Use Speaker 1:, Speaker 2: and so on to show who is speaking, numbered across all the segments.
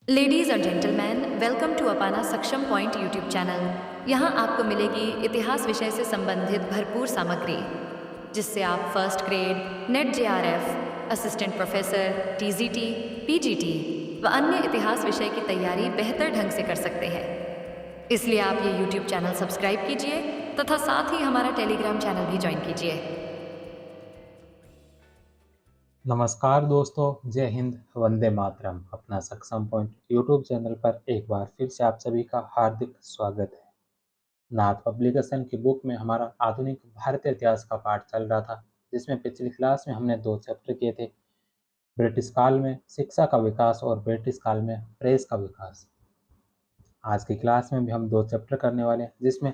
Speaker 1: Ladies और gentleman, welcome to अपाना सक्षम point YouTube channel. यहाँ आपको मिलेगी इतिहास विषय से संबंधित भरपूर सामग्री, जिससे आप first grade, net JRF, assistant professor, TGT, PGT व अन्य इतिहास विषय की तैयारी बेहतर ढंग से कर सकते हैं। इसलिए आप ये यूट्यूब चैनल सब्सक्राइब कीजिए तथा साथ ही हमारा टेलीग्राम चैनल भी ज्वाइन कीजिए।
Speaker 2: नमस्कार दोस्तों, जय हिंद, वंदे मातरम। अपना सक्षम पॉइंट यूट्यूब चैनल पर एक बार फिर से आप सभी का हार्दिक स्वागत है। नाथ पब्लिकेशन की बुक में हमारा आधुनिक भारतीय इतिहास का पाठ चल रहा था, जिसमें पिछली क्लास में हमने 2 चैप्टर किए थे, ब्रिटिश काल में शिक्षा का विकास और ब्रिटिश काल में प्रेस का विकास। आज की क्लास में भी हम 2 चैप्टर करने वाले हैं, जिसमें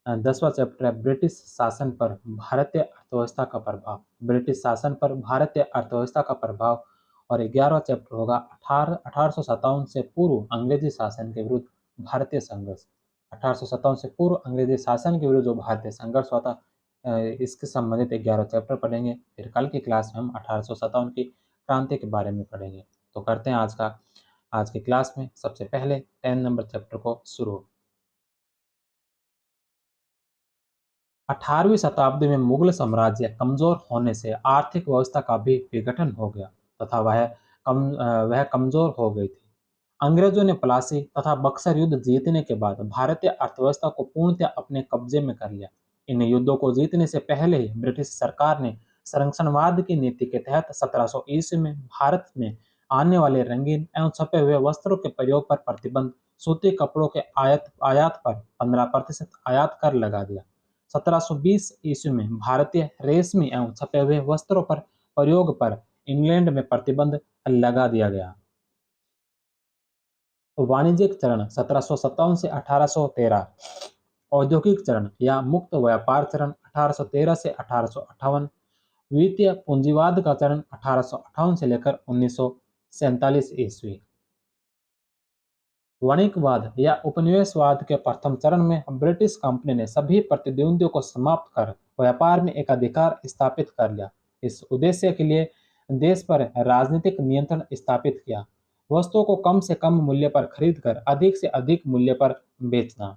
Speaker 2: 10वां चैप्टर है ब्रिटिश शासन पर भारतीय अर्थव्यवस्था का प्रभाव। ब्रिटिश शासन पर भारतीय अर्थव्यवस्था का प्रभाव। और 11वां चैप्टर होगा 1857 से पूर्व अंग्रेजी शासन के विरुद्ध भारतीय संघर्ष। 1857 से पूर्व अंग्रेजी शासन के विरुद्ध जो भारतीय संघर्ष हुआ था, इसके संबंधित 11 चैप्टर पढ़ेंगे। फिर कल की क्लास में हम 1857 की क्रांति के बारे में पढ़ेंगे। तो करते हैं आज की क्लास में सबसे पहले 10 नंबर चैप्टर को शुरू। 18वीं शताब्दी में मुगल साम्राज्य कमजोर होने से आर्थिक व्यवस्था का भी विघटन हो गया तथा वह कमजोर हो गई थी। अंग्रेजों ने प्लासी तथा बक्सर युद्ध जीतने के बाद भारतीय अर्थव्यवस्था को पूर्णतः अपने कब्जे में कर लिया। इन युद्धों को जीतने से पहले ही ब्रिटिश सरकार ने संरक्षणवाद की नीति के तहत 1700 ईस्वी में भारत में आने वाले रंगीन एवं छपे हुए वस्त्रों के प्रयोग पर प्रतिबंध, सूती कपड़ों के आयात पर 15% आयात कर लगा दिया। 1720 ईस्वी में भारतीय रेशमी एवं छपे हुए वस्त्रों पर प्रयोग पर इंग्लैंड में प्रतिबंध लगा दिया गया। वाणिज्यिक चरण 1757 से 1813, औद्योगिक चरण या मुक्त व्यापार चरण 1813 से 1858, वित्तीय पूंजीवाद का चरण 1858 से लेकर 1947 ईस्वी। वणिकवाद या उपनिवेशवाद के प्रथम चरण में ब्रिटिश कंपनी ने सभी प्रतिद्वंदियों को समाप्त कर व्यापार में एकाधिकार स्थापित कर लिया। इस उद्देश्य के लिए देश पर राजनीतिक नियंत्रण स्थापित किया। वस्तुओं को कम से कम मूल्य पर खरीदकर अधिक से अधिक मूल्य पर बेचना।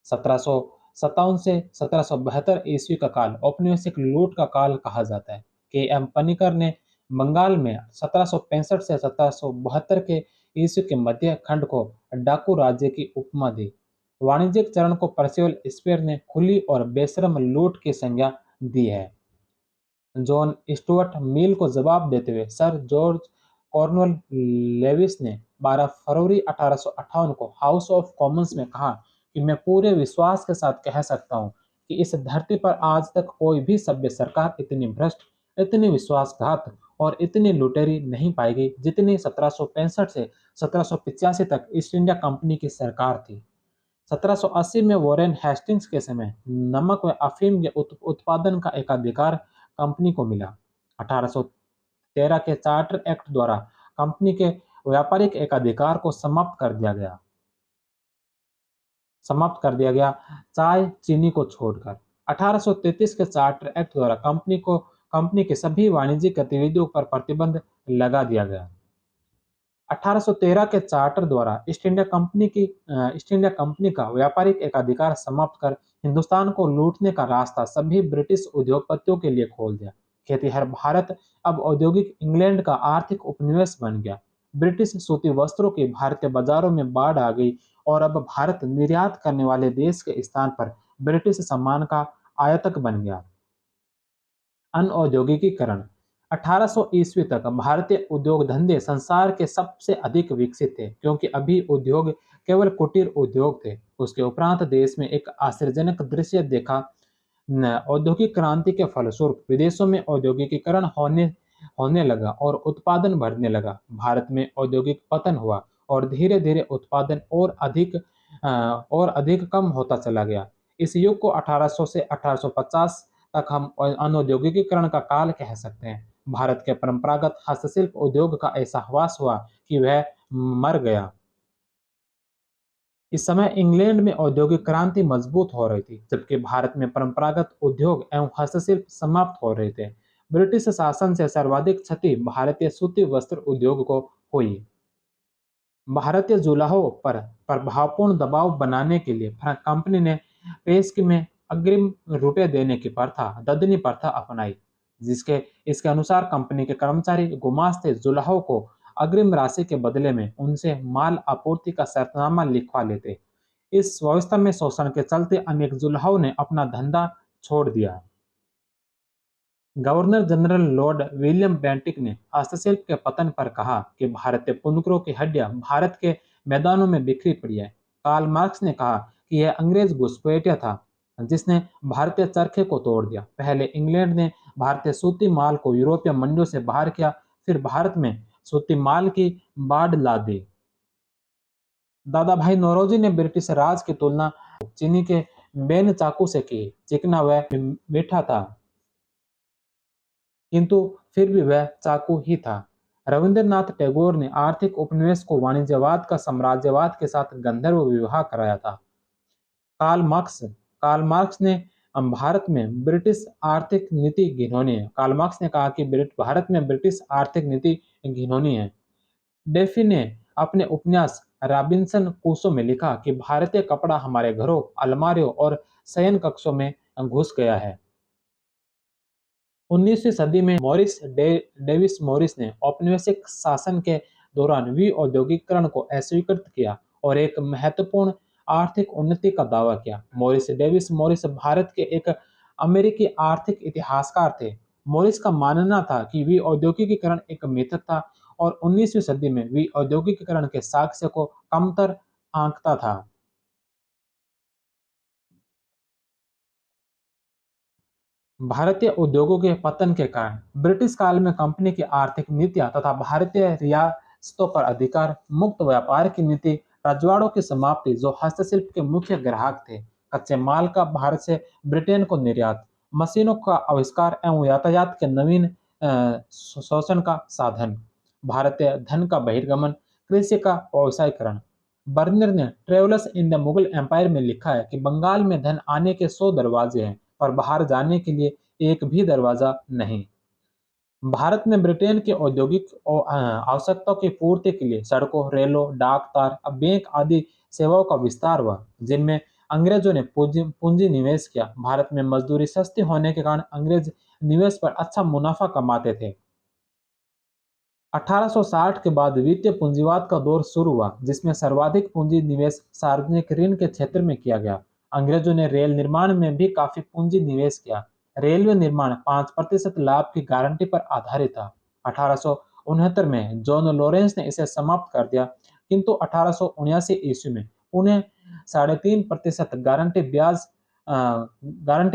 Speaker 2: 1757 से 1772 ईस्वी का काल औपनिवेशिक लूट का काल कहा जाता है। के एम पनिकर ने बंगाल में 1765 से 1772 के ईस्वी के मध्य खंड को डाकू राज्य की उपमा दी। वाणिज्यिक चरण को परसिवल स्पेयर ने खुली और बेशरम लूट की संज्ञा दी है। जॉन स्टुअर्ट मिल को जवाब देते हुए सर जॉर्ज कॉर्नवेल लेविस ने 12 फरवरी 1858 को हाउस ऑफ कॉमन्स में कहा कि मैं पूरे विश्वास के साथ कह सकता हूं कि इस धरती पर आज तक कोई भी सभ्य सरकार इतनी भ्रष्ट, इतनी विश्वासघात और इतनी लुटेरी नहीं पाई गई जितनी 1765 से 1785 तक ईस्ट इंडिया कंपनी की सरकार थी। 1780 में वॉरेन हेस्टिंग्स के समय नमक व अफीम के उत्पादन का एकाधिकार कंपनी को मिला। 1813 के चार्टर एक्ट द्वारा कंपनी के व्यापारिक एकाधिकार को समाप्त कर दिया गया, चाय चीनी को छोड़कर। 1833 के चार्टर एक्ट द्वारा कंपनी के सभी वाणिज्यिक गतिविधियों पर प्रतिबंध लगा दिया गया। 1813 के चार्टर द्वारा ईस्ट इंडिया कंपनी का व्यापारिक एकाधिकार समाप्त कर हिंदुस्तान को लूटने का रास्ता सभी ब्रिटिश उद्योगपतियों के लिए खोल दिया। खेतिहर भारत अब औद्योगिक इंग्लैंड का आर्थिक उपनिवेश बन गया। ब्रिटिश सूती वस्त्रों की भारतीय बाजारों में बाढ़ आ गई और अब भारत निर्यात करने वाले देश के स्थान पर ब्रिटिश सामान का आयातक बन गया। अनऔद्योगिकीकरण 1800 ईस्वी तक भारतीय उद्योग धंधे संसार के सबसे अधिक विकसित थे, क्योंकि अभी उद्योग केवल कुटीर उद्योग थे। उसके उपरांत देश में एक आश्चर्यजनक दृश्य देखा। औद्योगिक क्रांति के फलस्वरूप विदेशों में औद्योगिकीकरण होने लगा और उत्पादन बढ़ने लगा। भारत में औद्योगिक पतन हुआ और धीरे धीरे उत्पादन और अधिक कम होता चला गया। इस युग को 1800 से 1850 तक हम अनौद्योगिकीकरण का काल कह सकते हैं। भारत के परंपरागत हस्तशिल्प उद्योग का ऐसा ह्रास हुआ कि वह मर गया। इस समय इंग्लैंड में औद्योगिक क्रांति मजबूत हो रही थी, जबकि भारत में परंपरागत उद्योग एवं हस्तशिल्प समाप्त हो रहे थे। ब्रिटिश शासन से सर्वाधिक क्षति भारतीय सूती वस्त्र उद्योग को हुई। भारतीय जुलाहों पर प्रभावपूर्ण दबाव बनाने के लिए कंपनी ने पेश में अग्रिम रुपए देने की प्रथा ददनी प्रथा अपनाई, जिसके इसके अनुसार कंपनी के कर्मचारी गुमास्ते जुलाहों को अग्रिम राशि के बदले में उनसे माल आपूर्ति का शर्तनामा लिखवा लेते। इस व्यवस्था में शोषण के चलते अनेक जुलाहों ने अपना धंधा छोड़ दिया। Governor general Lord William Bentinck ने हस्तशिल्प के पतन पर कहा कि भारतीय पुनकरों की हड्डियां भारत के मैदानों में बिखरी पड़ी है। कार्ल मार्क्स ने कहा कि यह अंग्रेज घुसपैठिया था जिसने भारतीय चरखे को तोड़ दिया। पहले इंग्लैंड ने भारतीय सूती माल को यूरोपीय मंडियों से बाहर किया, फिर भारत में सूती माल की बाढ़ ला दी। दादा भाई नौरोजी ने ब्रिटिश राज की तुलना चीनी के बेन चाकू से की। चिकना व मीठा था, किंतु फिर भी वह चाकू ही था। रविंद्रनाथ टैगोर ने आर्थिक उपनिवेश को वाणिज्यवाद का साम्राज्यवाद के साथ गंधर्व विवाह कराया था। कार्ल मार्क्स ने भारत में ब्रिटिश आर्थिक नीति घिनौनी है। कार्ल मार्क्स ने कहा कि भारत में ब्रिटिश आर्थिक नीति घिनौनी है। डेफी ने अपने उपन्यास रॉबिन्सन क्रूसो में लिखा कि भारतीय कपड़ा हमारे घरों, अलमारियों और शयन कक्षों में घुस गया है। 19वीं सदी में डेविस मॉरिस ने औपनिवेशिक शासन के दौरान औद्योगिकरण को अस्वीकृत किया और एक महत्वपूर्ण आर्थिक उन्नति का दावा किया। डेविस मॉरिस भारत के एक अमेरिकी आर्थिक इतिहासकार थे। मॉरिस का मानना था कि औद्योगिकीकरण एक मिथक था और 19वीं सदी में औद्योगिकीकरण के साक्ष्य को कमतर आंकता था। भारतीय उद्योगों के पतन के कारण ब्रिटिश काल में कंपनी की आर्थिक नीतियां तथा भारतीय रियासतों पर अधिकार मुक्त व्यापार की नीति, रजवाड़ों की समाप्ति जो हस्तशिल्प के मुख्य ग्राहक थे, कच्चे माल का भारत से ब्रिटेन को निर्यात, मशीनों का आविष्कार एवं यातायात के नवीन शोषण का साधन, भारतीय धन का बहिर्गमन, कृषि का व्यवसायीकरण। बर्नर ने travellers in the Mughal empire में लिखा है कि बंगाल में धन आने के 100 दरवाजे हैं पर बाहर जाने के लिए एक भी दरवाजा नहीं। भारत में ब्रिटेन की औद्योगिक आवश्यकताओं की पूर्ति के लिए सड़कों, रेलों, डाक तार, बैंक आदि सेवाओं का विस्तार हुआ, जिनमें अंग्रेजों ने पूंजी पूंजी निवेश किया। भारत में मजदूरी सस्ती होने के कारण अंग्रेज निवेश पर अच्छा मुनाफा कमाते थे। 1860 के बाद वित्तीय पूंजीवाद का दौर शुरू हुआ, जिसमें सर्वाधिक पूंजी निवेश सार्वजनिक ऋण के क्षेत्र में किया गया। अंग्रेजों ने रेल निर्माण में भी काफी पूंजी निवेश किया। रेलवे निर्माण 5% लाभ की गारंटी पर आधारित था। 1869 में जॉन लॉरेंस ने इसे समाप्त कर दिया, किंतु 1879 ईस्वी में उन्हें 3.5% गारंटी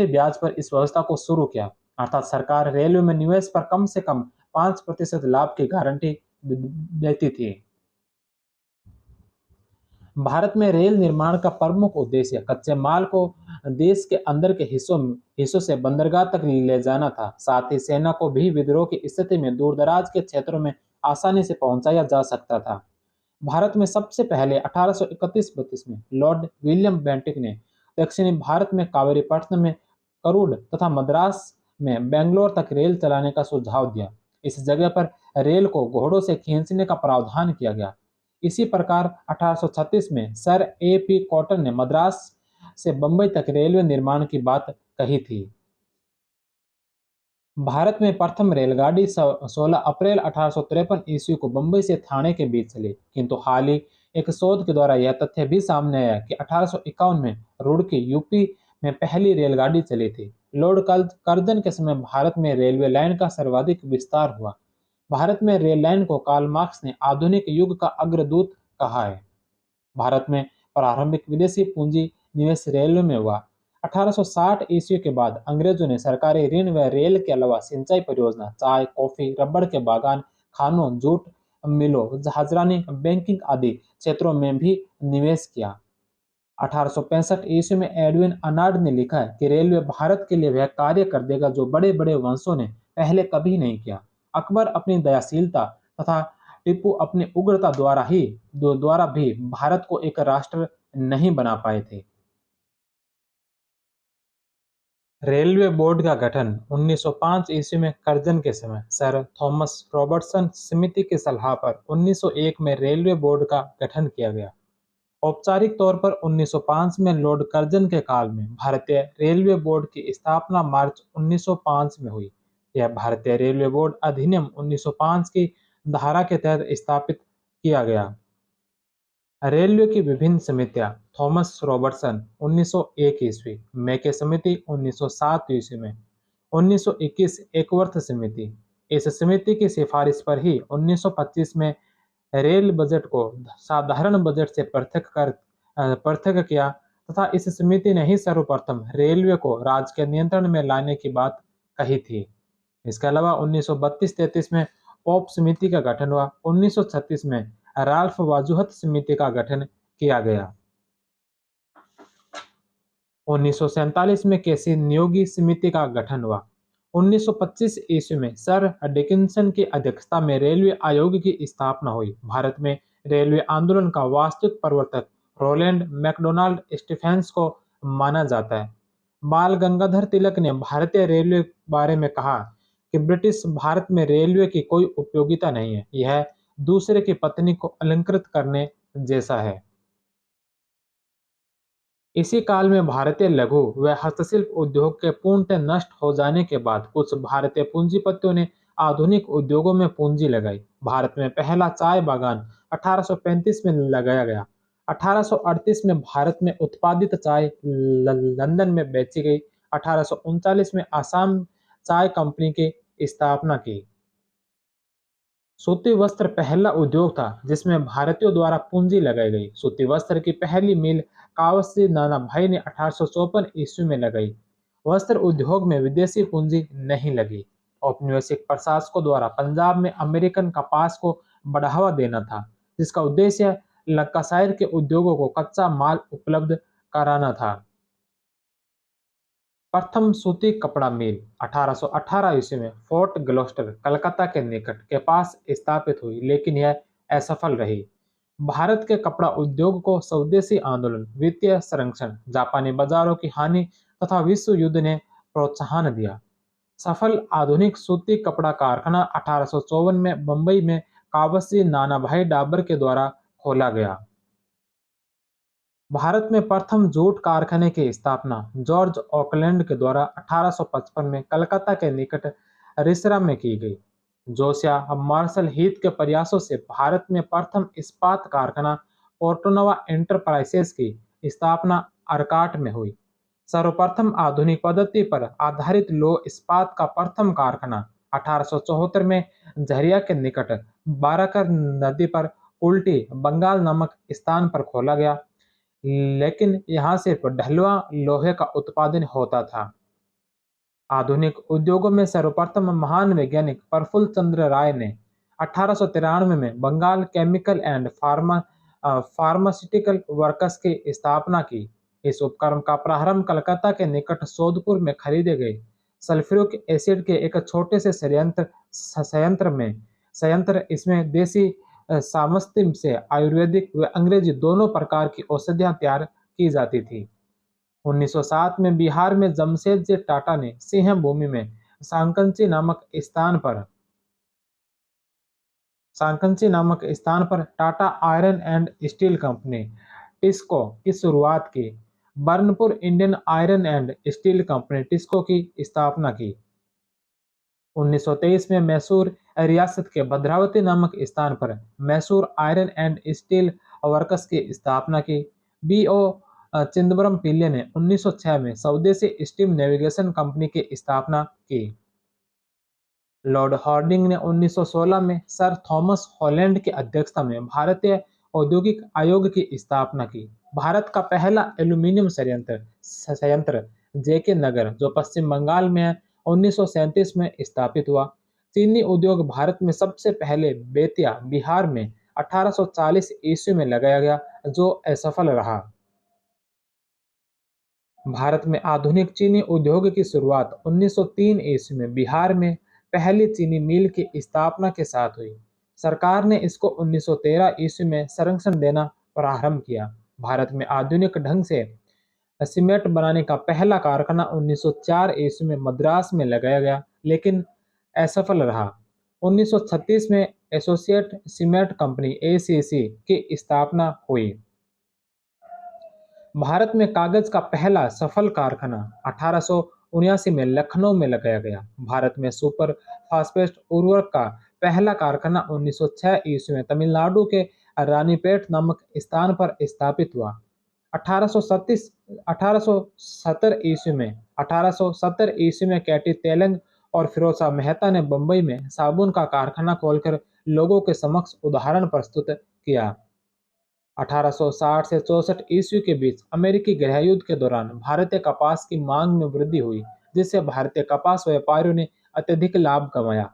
Speaker 2: ब्याज पर इस व्यवस्था को शुरू किया, अर्थात सरकार रेलवे में निवेश पर कम से कम 5% लाभ की गारंटी देती थी। भारत में रेल निर्माण का प्रमुख उद्देश्य कच्चे माल को देश के अंदर के हिस्सों से बंदरगाह तक ले जाना था। साथ ही सेना को भी विद्रोह की स्थिति में दूर-दराज के क्षेत्रों में आसानी से पहुंचाया जा सकता था। भारत में सबसे पहले 1831-32 में लॉर्ड विलियम बेंटिक ने दक्षिणी भारत में कावेरीपट्टनम में करूड तथा मद्रास में बेंगलोर तक रेल चलाने का सुझाव दिया। इस जगह पर रेल को घोड़ों से खींचने का प्रावधान किया गया। इसी प्रकार 1836 में सर ए पी कॉटन ने मद्रास से बंबई तक रेलवे निर्माण की बात कही थी। भारत में प्रथम रेलगाड़ी 16 अप्रैल 1853 ईस्वी को बंबई से थाने के बीच चली, किंतु हाल ही एक शोध के द्वारा यह तथ्य भी सामने आया कि 1851 में रुड़की यूपी में पहली रेलगाड़ी चली थी। लॉर्ड कर्जन के समय भारत में रेलवे लाइन का सर्वाधिक विस्तार हुआ। भारत में रेल लाइन को कार्ल मार्क्स ने आधुनिक युग का अग्रदूत कहा है। भारत में प्रारंभिक विदेशी पूंजी निवेश रेलवे में हुआ। 1860 ईस्वी के बाद अंग्रेजों ने सरकारी ऋण व रेल के अलावा सिंचाई परियोजना, चाय, कॉफी, रबड़ के बागान, खानों, जूट मिलों, जहाजरानी, बैंकिंग आदि क्षेत्रों में भी निवेश किया। 1865 ईस्वी में एडविन अनार्ड ने लिखा है कि रेलवे भारत के लिए वह कार्य कर देगा जो बड़े बड़े वंशों ने पहले कभी नहीं किया। अकबर अपनी दयाशीलता तथा टीपू अपनी उग्रता द्वारा भी भारत को एक राष्ट्र नहीं बना पाए थे। रेलवे बोर्ड का गठन 1905 ईस्वी में कर्जन के समय सर थॉमस रॉबर्टसन समिति की सलाह पर 1901 में रेलवे बोर्ड का गठन किया गया। औपचारिक तौर पर 1905 में लॉर्ड कर्जन के काल में भारतीय रेलवे बोर्ड की स्थापना मार्च 1905 में हुई। यह भारतीय रेलवे बोर्ड अधिनियम 1905 की धारा के तहत स्थापित किया गया। रेलवे की विभिन्न समितियां थॉमस रॉबर्टसन 1901 ईस्वी, मेके समिति 1907 ईस्वी में, 1921 एकवर्थ समिति। इस समिति की सिफारिश पर ही 1925 में रेल बजट को साधारण बजट से पृथक किया तथा इस समिति ने ही सर्वप्रथम रेलवे को राज्य के नियंत्रण में लाने की बात कही थी। इसके अलावा 1932-33 में पोप समिति का गठन हुआ। 1936 में राल्फ वाजूहत समिति का गठन किया गया। 1947 में केसी नियोगी समिति का गठन हुआ। 1925 ईस्वी में सर डिकिंसन की अध्यक्षता में रेलवे आयोग की स्थापना हुई। भारत में रेलवे आंदोलन का वास्तविक प्रवर्तक रोलैंड मैकडोनाल्ड स्टीफेंस को माना जाता है। बाल गंगाधर तिलक ने भारतीय रेलवे के बारे में कहा कि ब्रिटिश भारत में रेलवे की कोई उपयोगिता नहीं है, यह दूसरे की पत्नी को अलंकृत करने जैसा है। इसी काल में भारतीय लघु व हस्तशिल्प उद्योग के पूर्णतः नष्ट हो जाने के बाद कुछ भारतीय पूंजीपतियों ने आधुनिक उद्योगों में पूंजी लगाई। भारत में पहला चाय बागान 1835 में लगाया गया। 1838 में भारत में उत्पादित चाय लंदन में बेची गई। 1839 में आसाम चाय कंपनी की स्थापना की। सूती वस्त्र पहला उद्योग था जिसमें भारतीयों द्वारा पूंजी लगाई गई। सूती वस्त्र की पहली मिल कावसी नाना भाई ने 1854 ईस्वी में लगाई। वस्त्र उद्योग में विदेशी पूंजी नहीं लगी। औपनिवेशिक प्रशासकों द्वारा पंजाब में अमेरिकन कपास को बढ़ावा देना था, जिसका उद्देश्य लंकाशायर के उद्योगों को कच्चा माल उपलब्ध कराना था। प्रथम सूती कपड़ा मिल 1818 ईस्वी में फोर्ट ग्लोस्टर कलकत्ता के निकट के पास स्थापित हुई, लेकिन यह असफल रही। भारत के कपड़ा उद्योग को स्वदेशी आंदोलन, वित्तीय संरक्षण, जापानी बाजारों की हानि तथा विश्व युद्ध ने प्रोत्साहन दिया। सफल आधुनिक सूती कपड़ा कारखाना 1854 में बंबई में कावसी नानाभाई डाबर के द्वारा खोला गया। भारत में प्रथम जूट कारखाने की स्थापना जॉर्ज ऑकलैंड के द्वारा 1855 में कलकत्ता के निकट रिसरा में की गई। जोसिया मार्शल हीथ के प्रयासों से भारत में प्रथम इस्पात कारखाना पोर्टोनोवा एंटरप्राइजेस की स्थापना अरकाट में हुई। सर्वप्रथम आधुनिक पद्धति पर आधारित लौह इस्पात का प्रथम कारखाना 1874 में झरिया के निकट बाराकर नदी पर उल्टी बंगाल नामक स्थान पर खोला गया, लेकिन यहाँ सिर्फ ढलुआ लोहे का उत्पादन होता था। आधुनिक उद्योगों में सर्वप्रथम महान वैज्ञानिक प्रफुल्ल चंद्र राय ने 1893 में Bengal chemical and pharmaceutical workers की स्थापना की। इस उपक्रम का प्रारंभ कलकत्ता के निकट सोदपुर में खरीदे गए सल्फ्यूरिक एसिड के एक छोटे से संयंत्र इसमें देसी सामस्ती से आयुर्वेदिक व अंग्रेजी दोनों प्रकार की औषधियां तैयार की जाती थी। 1907 में बिहार में जमशेदजी टाटा ने सिंह भूमि में सांकंची नामक स्थान पर Tata iron and steel company TISCO की शुरुआत की। Burnpur Indian iron and steel company TISCO की स्थापना की। 1923 में मैसूर रियासत के भद्रावती नामक स्थान पर Mysore iron and steel workers की स्थापना की। बी.ओ. चिदम्बरम पिल्ले ने 1906 में स्वदेशी स्टीम नेविगेशन कंपनी की स्थापना की। लॉर्ड हार्डिंग ने 1916 में सर थॉमस हॉलैंड की अध्यक्षता में भारतीय औद्योगिक आयोग की स्थापना की। भारत का पहला एल्यूमीनियम संयंत्र जेके नगर, जो पश्चिम बंगाल में है, 1937 में स्थापित हुआ। चीनी उद्योग भारत में सबसे पहले बेतिया, बिहार में 1840 ईस्वी में लगाया गया, जो असफल रहा। भारत में आधुनिक चीनी उद्योग की शुरुआत 1903 ईस्वी में बिहार में पहली चीनी मिल की स्थापना के साथ हुई। सरकार ने इसको 1913 ईस्वी में संरक्षण देना प्रारंभ किया। भारत में आधुनिक ढंग से सीमेंट बनाने का पहला कारखाना 1904 ईस्वी में मद्रास में लगाया गया, लेकिन असफल रहा। 1936 में एसोसिएट सीमेंट कंपनी एसीसी की स्थापना हुई। भारत में कागज का पहला सफल कारखाना 1879 में लखनऊ में लगाया गया। भारत में सुपर फास्फेट उर्वरक का पहला कारखाना 1906 ईस्वी में तमिलनाडु के रानीपेट नामक स्थान पर स्थापित हुआ। 1837 1870 ईस्वी में 1870 ईस्वी में कैटी तेलंग और फिरोज शाह मेहता ने बंबई में साबुन का कारखाना खोलकर लोगों के समक्ष उदाहरण प्रस्तुत किया। 1860 से 64 ईस्वी के बीच अमेरिकी गृह युद्ध के दौरान भारतीय कपास की मांग में वृद्धि हुई, जिससे भारतीय कपास व्यापारियों ने अत्यधिक लाभ कमाया।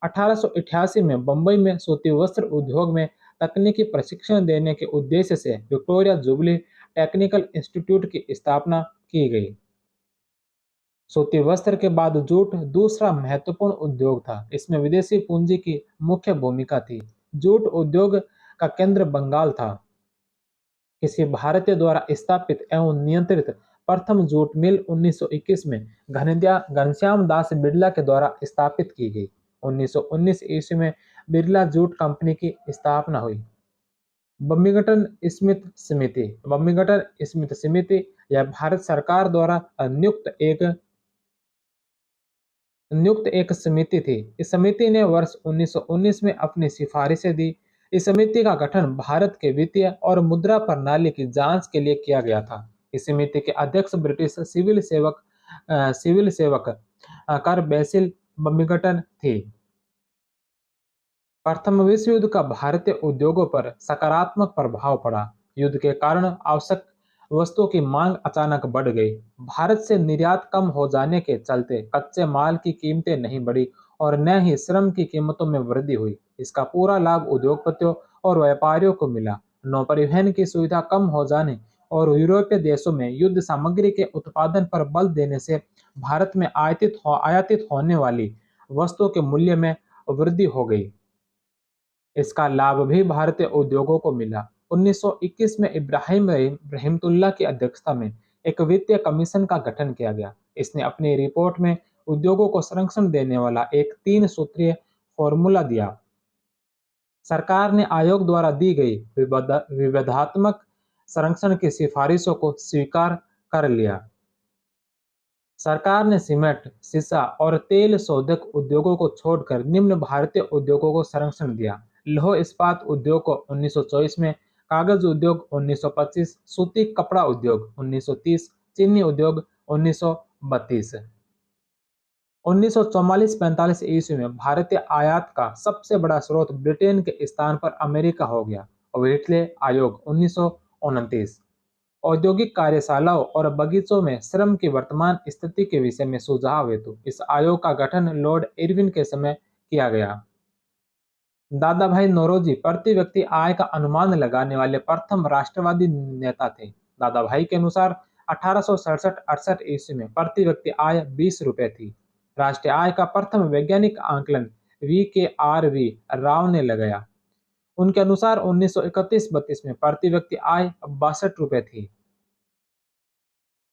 Speaker 2: 1888 में बंबई में सूती वस्त्र उद्योग में तकनीकी प्रशिक्षण देने के उद्देश्य से विक्टोरिया जुबली टेक्निकल इंस्टीट्यूट की स्थापना की गई। सूती वस्त्र के बाद जूट दूसरा महत्वपूर्ण उद्योग था। इसमें विदेशी पूंजी की मुख्य भूमिका थी। जूट उद्योग का केंद्र बंगाल था। किसी भारतीय द्वारा स्थापित एवं नियंत्रित प्रथम जूट मिल 1921 में घनश्याम दास बिरला के द्वारा स्थापित की गई। 1919 ईस्वी में बिरला जूट कंपनी की स्थापना हुई। बम्बिंगटन स्मिथ समिति यह भारत सरकार द्वारा नियुक्त एक समिति थी। इस समिति ने वर्ष 1919 में अपनी सिफारिशें दी। इस समिति का गठन भारत के वित्तीय और मुद्रा प्रणाली की जांच के लिए किया गया था। इस समिति के अध्यक्ष ब्रिटिश सिविल सेवक कर बेसिल बम्बिंगटन थी। प्रथम विश्व युद्ध का भारतीय उद्योगों पर सकारात्मक प्रभाव पड़ा। युद्ध के कारण आवश्यक वस्तुओं की मांग अचानक बढ़ गई। भारत से निर्यात कम हो जाने के चलते कच्चे माल की कीमतें नहीं बढ़ी और न ही श्रम की कीमतों में वृद्धि हुई। इसका पूरा लाभ उद्योगपतियों और व्यापारियों को मिला। नौपरिवहन की सुविधा कम हो जाने और यूरोपीय देशों में युद्ध सामग्री के उत्पादन पर बल देने से भारत में आयातित होने वाली वस्तुओं के मूल्य में वृद्धि हो गई। इसका लाभ भी भारतीय उद्योगों को मिला। 1921 में इब्राहिम रहमतुल्लाह की अध्यक्षता में एक वित्तीय कमीशन का गठन किया गया। इसने अपनी रिपोर्ट में उद्योगों को संरक्षण देने वाला एक 3 सूत्रीय फॉर्मूला दिया। सरकार ने आयोग द्वारा दी गई विवादात्मक संरक्षण की सिफारिशों को स्वीकार कर लिया। सरकार ने सीमेंट, शीशा और तेल शोधक उद्योगों को छोड़कर निम्न भारतीय उद्योगों को संरक्षण दिया। लौह इस्पात उद्योग को 1924 में, कागज उद्योग 1925, सूती कपड़ा उद्योग 1930, चीनी उद्योग 1932। 1944-45 ईस्वी में भारतीय आयात का सबसे बड़ा स्रोत ब्रिटेन के स्थान पर अमेरिका हो गया। व्हिटले आयोग 1929 औद्योगिक कार्यशालाओं और बगीचों में श्रम की वर्तमान स्थिति के विषय में सुझाव हेतु इस आयोग का गठन लॉर्ड इरविन के समय किया गया। दादा भाई नौरोजी प्रति व्यक्ति आय का अनुमान लगाने वाले प्रथम राष्ट्रवादी नेता थे। दादा भाई के अनुसार 1867-68 ईस्वी में प्रति व्यक्ति आय 20 रुपए थी। राष्ट्रीय आय का प्रथम वैज्ञानिक आंकलन वी राव ने लगाया। उनके अनुसार 1931-32 में प्रति व्यक्ति आय 62 रुपए थी।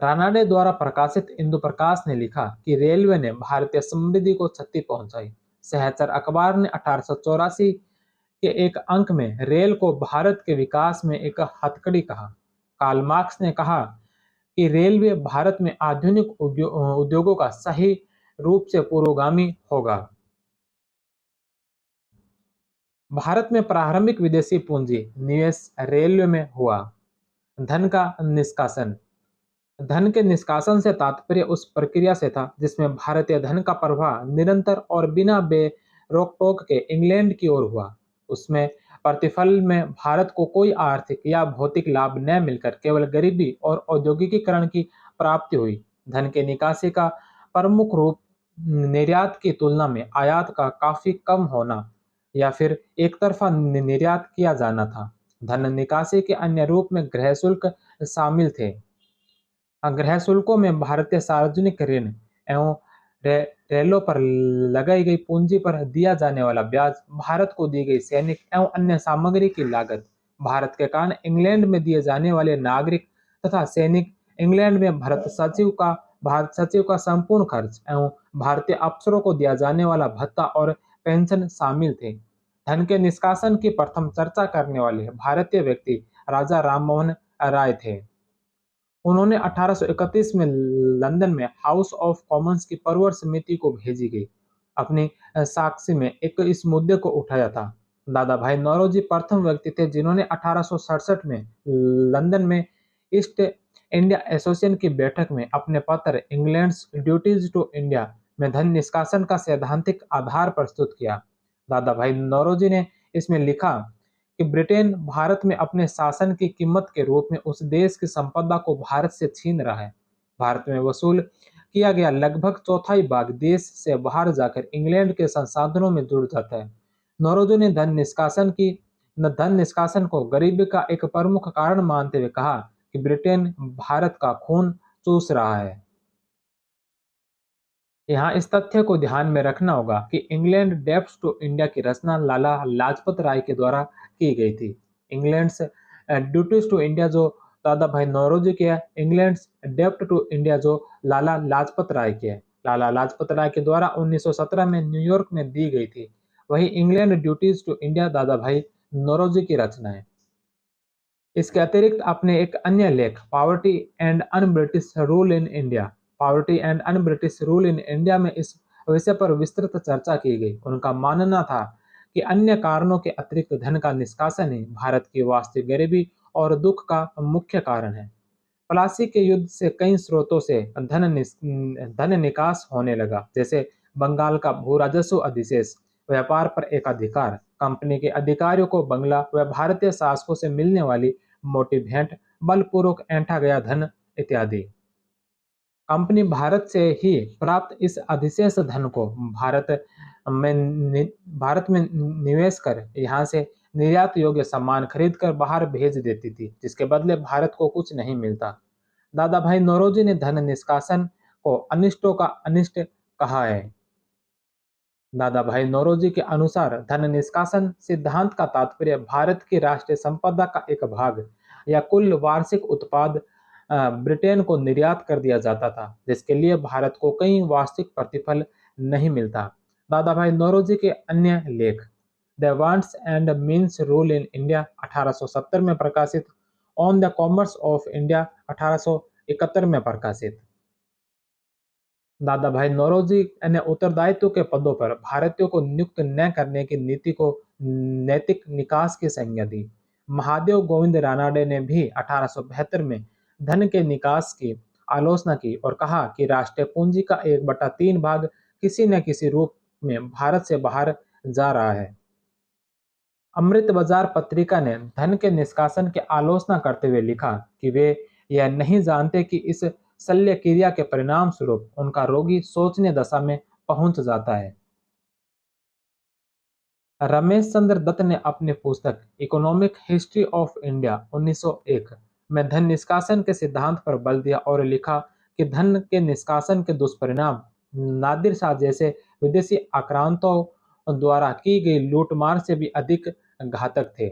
Speaker 2: रानाडे द्वारा प्रकाशित इंदु प्रकाश ने लिखा कि रेलवे ने भारतीय समृद्धि को क्षति पहुंचाई। सहचर अखबार ने 1884 के एक अंक में रेल को भारत के विकास में एक हथकड़ी कहा। कार्ल मार्क्स ने कहा कि रेलवे भारत में आधुनिक उद्योगों का सही रूप से पुरोगामी होगा। भारत में प्रारंभिक विदेशी पूंजी निवेश रेलवे में हुआ। धन का निष्कासन। धन के निष्कासन से तात्पर्य उस प्रक्रिया से था जिसमें भारतीय धन का प्रवाह निरंतर और बिना रोक टोक के इंग्लैंड की ओर हुआ। उसमें प्रतिफल में भारत को कोई आर्थिक या भौतिक लाभ न मिलकर केवल गरीबी और औद्योगिकीकरण की प्राप्ति हुई। धन के निकासी का प्रमुख रूप निर्यात की तुलना में आयात का काफी कम होना या फिर एक तरफा निर्यात किया जाना था। धन निकासी के अन्य रूप में गृह शुल्क शामिल थे। गृह शुल्कों में भारतीय सार्वजनिक ऋण एवं रेलों पर लगाई गई पूंजी पर दिया जाने वाला ब्याज, भारत को दी गई सैनिक एवं अन्य सामग्री की लागत, भारत के कारण इंग्लैंड में दिए जाने वाले नागरिक तथा सैनिक इंग्लैंड में भारत सचिव का संपूर्ण खर्च एवं भारतीय अफसरों को दिया जाने वाला भत्ता और पेंशन शामिल थे। धन के निष्कासन की प्रथम चर्चा करने वाले भारतीय व्यक्ति राजा राममोहन राय थे। उन्होंने 1831 में लंदन में हाउस ऑफ कॉमन्स की परवर समिति को भेजी गई अपनी साक्ष्य में एक इस मुद्दे को उठाया था। दादा भाई नौरोजी प्रथम व्यक्ति थे जिन्होंने 1867 में लंदन में ईस्ट इंडिया एसोसिएशन की बैठक में अपने पत्र इंग्लैंड्स ड्यूटीज टू इंडिया में धन निष्कासन का सैद्धांतिक आधार प्रस्तुत किया। दादा भाई नौरोजी ने इसमें लिखा कि ब्रिटेन भारत में अपने शासन की कीमत के रूप में उस देश की संपदा को भारत से छीन रहा है। भारत में वसूल किया गया लगभग चौथाई भाग देश से बाहर जाकर इंग्लैंड के संसाधनों में जुड़ जाता है। नौरोजी ने धन निष्कासन को गरीबी का एक प्रमुख कारण मानते हुए कहा कि ब्रिटेन भारत का खून चूस रहा है। यहाँ इस तथ्य को ध्यान में रखना होगा कि इंग्लैंड डेब्ट्स टू इंडिया की रचना लाला लाजपत राय के द्वारा की गई थी। इंग्लैंड्स ड्यूटीज टू इंडिया जो दादा भाई नौरोजी के है, इंग्लैंड्स डेब्ट टू इंडिया जो लाला लाजपत राय के है। लाला लाजपत राय के द्वारा 1917 में न्यूयॉर्क में दी गई थी। वही इंग्लैंड ड्यूटीज टू इंडिया दादा भाई नौरोजी की रचना है। इसके अतिरिक्त आपने एक अन्य लेख poverty and un British rule in India में इस विषय पर विस्तृत चर्चा की गई। उनका मानना था कि अन्य कारणों के अतिरिक्त धन का निष्कासन ही भारत की वास्तविक गरीबी और दुख का मुख्य कारण है। प्लासी के युद्ध से कई स्रोतों से धन निकास होने लगा, जैसे बंगाल का भू राजस्व अधिशेष, व्यापार पर एकाधिकार, कंपनी के अधिकारियों को बंगला व भारतीय शासकों से मिलने वाली मोटी भेंट, बलपूर्वक ऐंठा गया धन इत्यादि। कंपनी भारत से ही प्राप्त इस अधिशेष धन को में नि, भारत में निवेश कर यहाँ से निर्यात योग्य सामान खरीद कर बाहर भेज देती थी, जिसके बदले भारत को कुछ नहीं मिलता। दादा भाई नौरोजी ने धन निष्कासन को अनिष्टों का अनिष्ट कहा है। दादा भाई नौरोजी के अनुसार धन निष्कासन सिद्धांत का तात्पर्य भारत की राष्ट्रीय संपदा का एक भाग या कुल वार्षिक उत्पाद ब्रिटेन को निर्यात कर दिया जाता था, जिसके लिए भारत को कई वास्तविक प्रतिफल नहीं मिलता। दादा भाई नौरोजी के अन्य लेख the wants and means rule in India 1870 में प्रकाशित, on the commerce of India 1871 में प्रकाशित। दादा भाई नौरोजी ने उत्तरदायित्व के पदों पर भारतीयों को नियुक्त न करने की नीति को नैतिक निकास की संज्ञा दी। महादेव गोविंद रानाडे ने भी 1872 में धन के निकास की आलोचना की और कहा कि राष्ट्रीय पूंजी का 1/3 भाग किसी न किसी रूप में भारत से बाहर जा रहा है। अमृत बाजार पत्रिका ने धन के निष्कासन की आलोचना करते हुए लिखा कि वे यह नहीं जानते कि इस शल्य क्रिया के परिणाम स्वरूप उनका रोगी सोचनीय दशा में पहुंच जाता है। रमेश चंद्र दत्त ने अपनी पुस्तक इकोनॉमिक हिस्ट्री ऑफ इंडिया 1901 में धन निष्कासन के सिद्धांत पर बल दिया और लिखा कि धन के निष्कासन के दुष्परिणाम नादिर शाह जैसे विदेशी आक्रांतों द्वारा की गई लूटमार से भी अधिक घातक थे।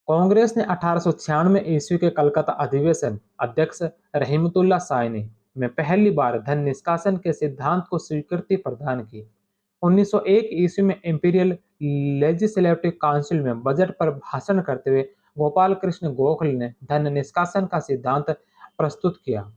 Speaker 2: कांग्रेस ने 1896 ईस्वी के कलकत्ता अधिवेशन अध्यक्ष रहीमतुल्लाह साइनी में पहली बार धन निष्कासन के सिद्धांत को स्वीकृति प्रदान की। 1901 ईस्वी में इंपीरियल लेजिस्लेटिव काउंसिल में बजट पर भाषण करते हुए गोपाल कृष्ण गोखले ने धन निष्कासन का सिद्धांत प्रस्तुत किया।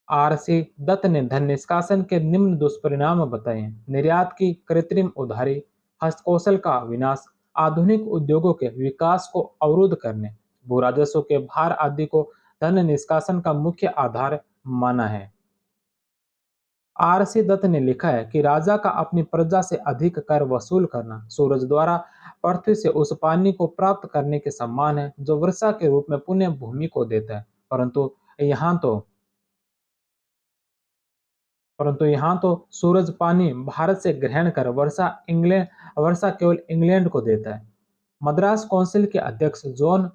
Speaker 2: आर.सी. दत्त ने धन निष्कासन के निम्न दुष्परिणाम बताए: निर्यात की कृत्रिम उधारी, हस्तकौशल का विनाश, आधुनिक उद्योगों के विकास को अवरुद्ध करने, भू राजस्व के भार आदि को धन निष्कासन का मुख्य आधार माना है। आर.सी. दत्त ने लिखा है कि राजा का अपनी प्रजा से अधिक कर वसूल करना सूरज द्वारा पृथ्वी से उस पानी को प्राप्त करने के समान है जो वर्षा के रूप में पुण्य भूमि को देता है। परंतु यहाँ तो सूरज पानी भारत से ग्रहण कर वर्षा केवल इंग्लैंड को देता है। मद्रास काउंसिल के अध्यक्ष जॉन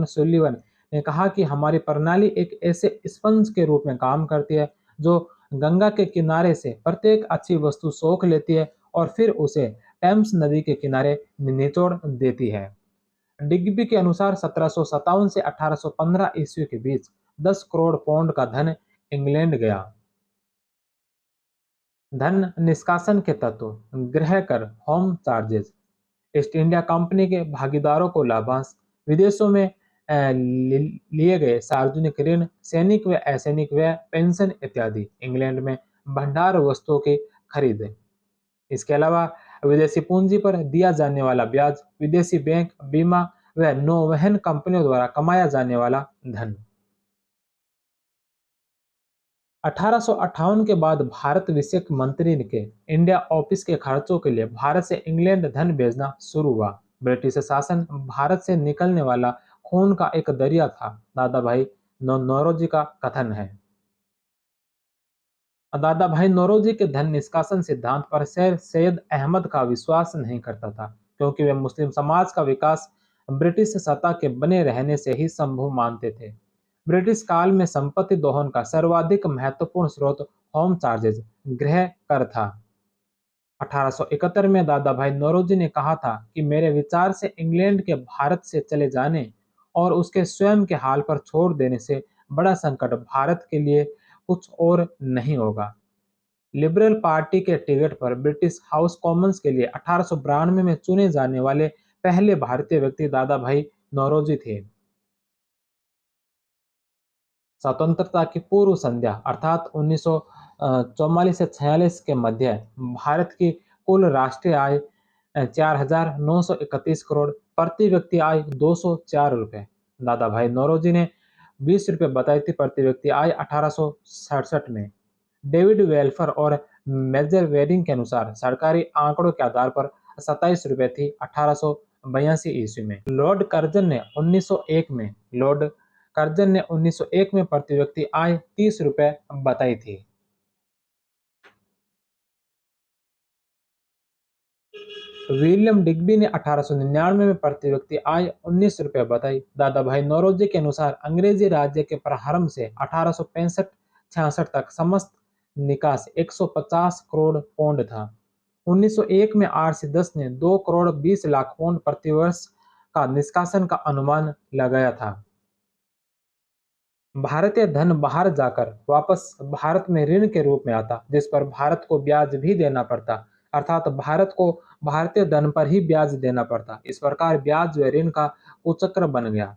Speaker 2: सुलिवन ने कहा कि हमारी प्रणाली एक ऐसे स्पंज के रूप में काम करती है जो गंगा के किनारे से प्रत्येक अच्छी वस्तु सोख लेती है और फिर उसे टेम्स नदी के किनारे निचोड़ देती है। डिग्बी के अनुसार 1757 से 1815 ईस्वी के बीच 10 करोड़ पौंड का धन इंग्लैंड गया। धन निष्कासन के तत्व: गृह कर, home charges, east India company के भागीदारों को लाभांश, विदेशों में लिए गए सार्वजनिक ऋण, सैनिक व असैनिक व्यय, पेंशन इत्यादि। इंग्लैंड में भंडार वस्तुओं की खरीद। इसके अलावा विदेशी पूंजी पर दिया जाने वाला ब्याज, विदेशी बैंक, बीमा व नौवहन कंपनियों द्वारा कमाया जाने वाला धन। 1858 के बाद भारत विषयक मंत्री के इंडिया ऑफिस के खर्चों के लिए भारत से इंग्लैंड धन भेजना शुरू हुआ। ब्रिटिश शासन भारत से निकलने वाला खून का एक दरिया था, दादा भाई नौरोजी का कथन है। दादा भाई नौरोजी के धन निष्कासन सिद्धांत पर सर सैयद अहमद का विश्वास नहीं करता था, क्योंकि वे मुस्लिम समाज का विकास ब्रिटिश सत्ता के बने रहने से ही संभव मानते थे। ब्रिटिश काल में संपत्ति दोहन का सर्वाधिक महत्वपूर्ण स्रोत होम चार्जेज, गृह कर था। 1871 में दादा भाई नौरोजी ने कहा था कि मेरे विचार से इंग्लैंड के भारत से चले जाने और उसके स्वयं के हाल पर छोड़ देने से बड़ा संकट भारत के लिए कुछ और नहीं होगा। लिबरल पार्टी के टिकट पर ब्रिटिश हाउस कॉमन्स के लिए 1892 में चुने जाने वाले पहले भारतीय व्यक्ति दादा भाई नौरोजी थे। स्वतंत्रता की पूर्व संध्या अर्थात 1944 से 46 के मध्य भारत की कुल राष्ट्रीय आय 4,931 करोड़, प्रति व्यक्ति आय 204 रुपए। दादा भाई नौरोजी ने 20 रुपए बताई थी प्रति व्यक्ति आय 1867 में। डेविड वेल्फर और मेजर वेडिंग के अनुसार सरकारी आंकड़ों के आधार पर 27 रुपए थी 1882 ईस्वी में। लॉर्ड कर्जन ने 1901 में प्रति व्यक्ति आय 30 रुपए बताई थी। विलियम डिग्बी ने 1899 में प्रति व्यक्ति आय 19 रुपए बताई। दादा भाई नौरोजी के अनुसार अंग्रेजी राज्य के प्रारंभ से 1865-66 तक समस्त निकास 150 करोड़ पौंड था। 1901 में RC10 ने 2 करोड़ 20 लाख पौंड प्रति वर्ष का निष्कासन का अनुमान लगाया था। भारतीय धन बाहर जाकर वापस भारत में ऋण के रूप में आता, जिस पर भारत को ब्याज भी देना पड़ता, अर्थात भारत को भारतीय धन पर ही ब्याज देना पड़ता। इस प्रकार ब्याज व ऋण का कुचक्र बन गया।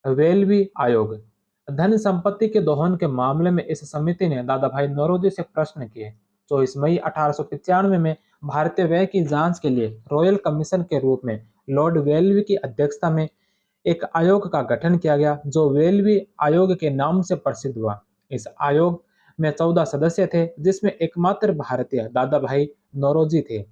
Speaker 2: वेलवी आयोग। धन संपत्ति के दोहन के मामले में इस समिति ने दादा भाई नौरोजी से प्रश्न किए। 24 मई 1895 में भारतीय व्यय की जांच के लिए रॉयल कमीशन के रूप में लॉर्ड वेलवी की अध्यक्षता में एक आयोग का गठन किया गया, जो वेलवी आयोग के नाम से प्रसिद्ध हुआ। इस आयोग में 14 सदस्य थे, जिसमें एकमात्र भारतीय दादा भाई नौरोजी थे।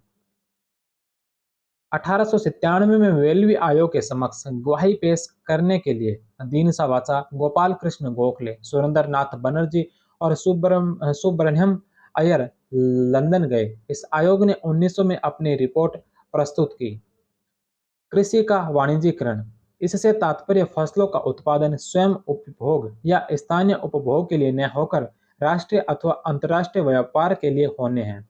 Speaker 2: 1897 में वेलवी आयोग के समक्ष गवाही पेश करने के लिए दीनसा वाचा, गोपाल कृष्ण गोखले, सुरेंद्र नाथ बनर्जी और सुब्रह्मण्यम अय्यर लंदन गए। इस आयोग ने 1900 में अपनी रिपोर्ट प्रस्तुत की। कृषि का वाणिज्यीकरण। इससे तात्पर्य फसलों का उत्पादन स्वयं उपभोग या स्थानीय उपभोग के लिए न होकर राष्ट्रीय अथवा अंतर्राष्ट्रीय व्यापार के लिए होने हैं।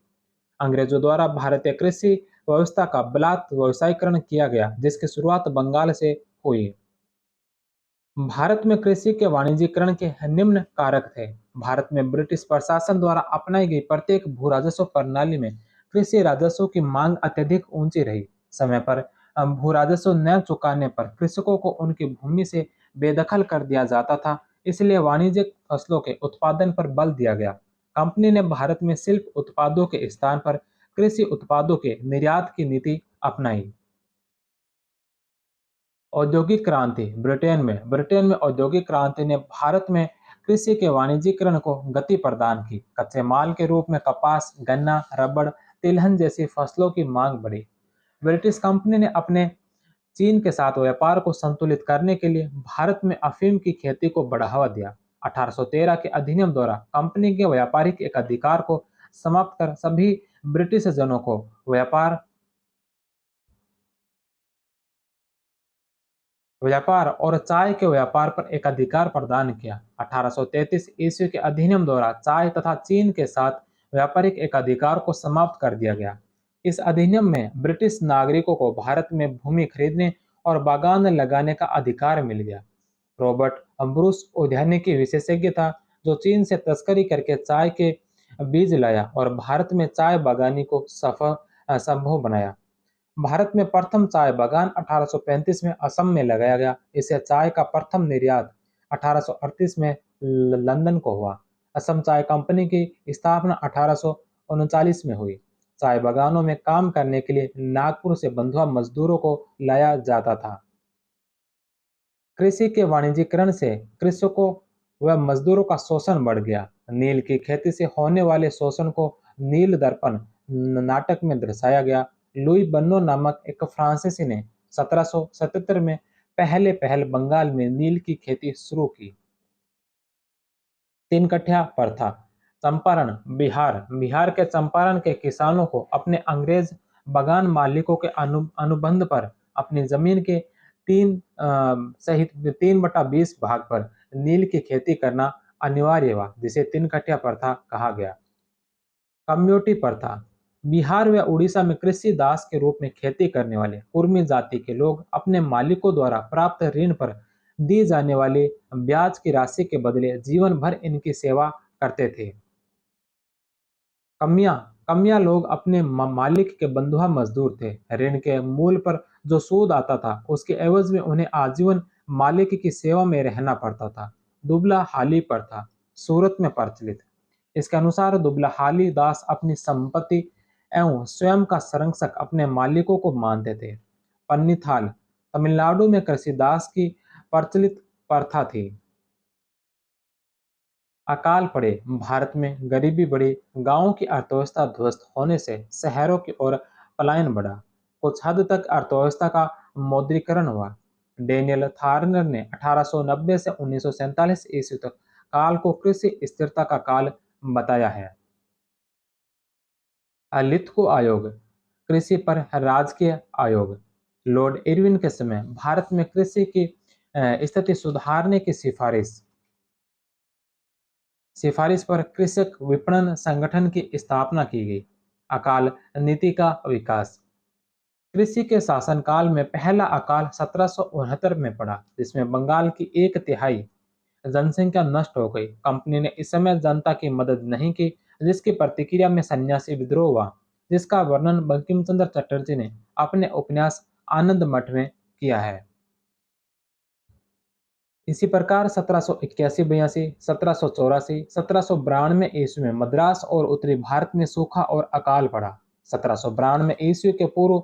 Speaker 2: अंग्रेजों द्वारा भारतीय कृषि व्यवस्था का बलात् व्यवसायीकरण किया गया, जिसकी शुरुआत बंगाल से हुई। भारत में कृषि के वाणिज्यीकरण के निम्न कारक थे। भारत में ब्रिटिश प्रशासन द्वारा अपनाई गई प्रत्येक भू राजस्व प्रणाली में कृषि राजस्व की मांग अत्यधिक ऊंची रही। समय पर भू राजस्व न चुकाने पर कृषकों को उनकी भूमि से बेदखल कर दिया जाता था, इसलिए वाणिज्यिक फसलों के उत्पादन पर बल दिया गया। कंपनी ने भारत में शिल्प उत्पादों के स्थान पर कृषि उत्पादों के निर्यात की नीति अपनाई। औद्योगिक क्रांति। ब्रिटेन में औद्योगिक क्रांति ने भारत में कृषि के वाणिज्यीकरण को गति प्रदान की। कच्चे माल के रूप में कपास, गन्ना, रबड़, तिलहन जैसी फसलों की मांग बढ़ी। ब्रिटिश कंपनी ने अपने चीन के साथ व्यापार को संतुलित करने के लिए भारत में अफीम की खेती को बढ़ावा दिया। 1813 के अधिनियम द्वारा कंपनी के व्यापारिक एक अधिकार को समाप्त कर सभी ब्रिटिश जनों को व्यापार और चाय के व्यापार पर एक अधिकार प्रदान किया। 1833 ईस्वी के अधिनियम द्वारा चाय तथा चीन के साथ व्यापारिक एक अधिकार को समाप्त कर दिया गया। इस अधिनियम में ब्रिटिश नागरिकों को भारत में भूमि खरीदने और बागान लगाने का अधिकार मिल गया। रॉबर्ट ब्रूस उद्यानिकी विशेषज्ञ था, जो चीन से तस्करी करके चाय के बीज लाया और भारत में चाय बागानी को संभव बनाया। भारत में प्रथम चाय बागान 1835 में असम में लगाया गया। इसे चाय का प्रथम निर्यात 1838 में लंदन को हुआ। असम चाय कंपनी की स्थापना 1839 में हुई। चाय बागानों में काम करने के लिए नागपुर से बंधुआ मजदूरों को लाया जाता था। कृषि के वाणिज्यीकरण से कृषकों व मजदूरों का शोषण बढ़ गया। नील की खेती से होने वाले शोषण को नील दर्पण नाटक में दर्शाया गया। लुई बन्नो नामक एक फ्रांसीसी ने 1777 में पहल बंगाल में नील की खेती शुरू की। तीन कठिया प्रथा। चंपारण बिहार बिहार के चंपारण के किसानों को अपने अंग्रेज बागान मालिकों के अनुबंध पर अपनी जमीन के सहित 3/20 भाग पर नील की खेती करना अनिवार्य हुआ, जिसे तीन कठिया प्रथा कहा गया। कम्यूनिटी प्रथा। बिहार व उड़ीसा में कृषि दास के रूप में खेती करने वाले कुर्मी जाति के लोग अपने मालिकों द्वारा प्राप्त ऋण पर दी जाने वाली ब्याज की राशि के बदले जीवन भर इनकी सेवा करते थे। कमियां कमियां लोग अपने मालिक के बंधुआ मजदूर थे। ऋण के मूल पर जो सूद आता था, उसके एवज में उन्हें आजीवन मालिक की सेवा में रहना पड़ता था। दुबला हाली प्रथा सूरत में प्रचलित। इसके अनुसार दुबला हाली दास अपनी संपत्ति एवं स्वयं का संरक्षक अपने मालिकों को मानते थे। पन्नीथाल तमिलनाडु में कृषि दास की प्रचलित प्रथा थी। अकाल पड़े। भारत में गरीबी बढ़ी, गांवों की अर्थव्यवस्था ध्वस्त होने से शहरों की ओर पलायन बढ़ा। कुछ हद तक अर्थव्यवस्था का मौद्रीकरण हुआ। डेनियल थार्नर ने 1890 से 1947 ईस्वी तक काल को कृषि स्थिरता का काल बताया है। लिथको आयोग कृषि पर राजकीय आयोग। लॉर्ड इरविन के समय भारत में कृषि की स्थिति सुधारने की सिफारिश पर कृषक विपणन संगठन की स्थापना की गई। अकाल नीति का विकास। कृषि के शासनकाल में पहला अकाल 1769 में पड़ा, जिसमें बंगाल की 1/3 जनसंख्या नष्ट हो गई। कंपनी ने इस समय जनता की मदद नहीं की, जिसकी प्रतिक्रिया में सन्यासी विद्रोह हुआ, जिसका वर्णन बंकिम चंद्र चटर्जी ने अपने उपन्यास आनंद मठ में किया है। इसी प्रकार 1781-82, 1784, 1792 ईस्वी में मद्रास और उत्तरी भारत में सूखा और अकाल पड़ा। 1792 ईस्वी के पूर्व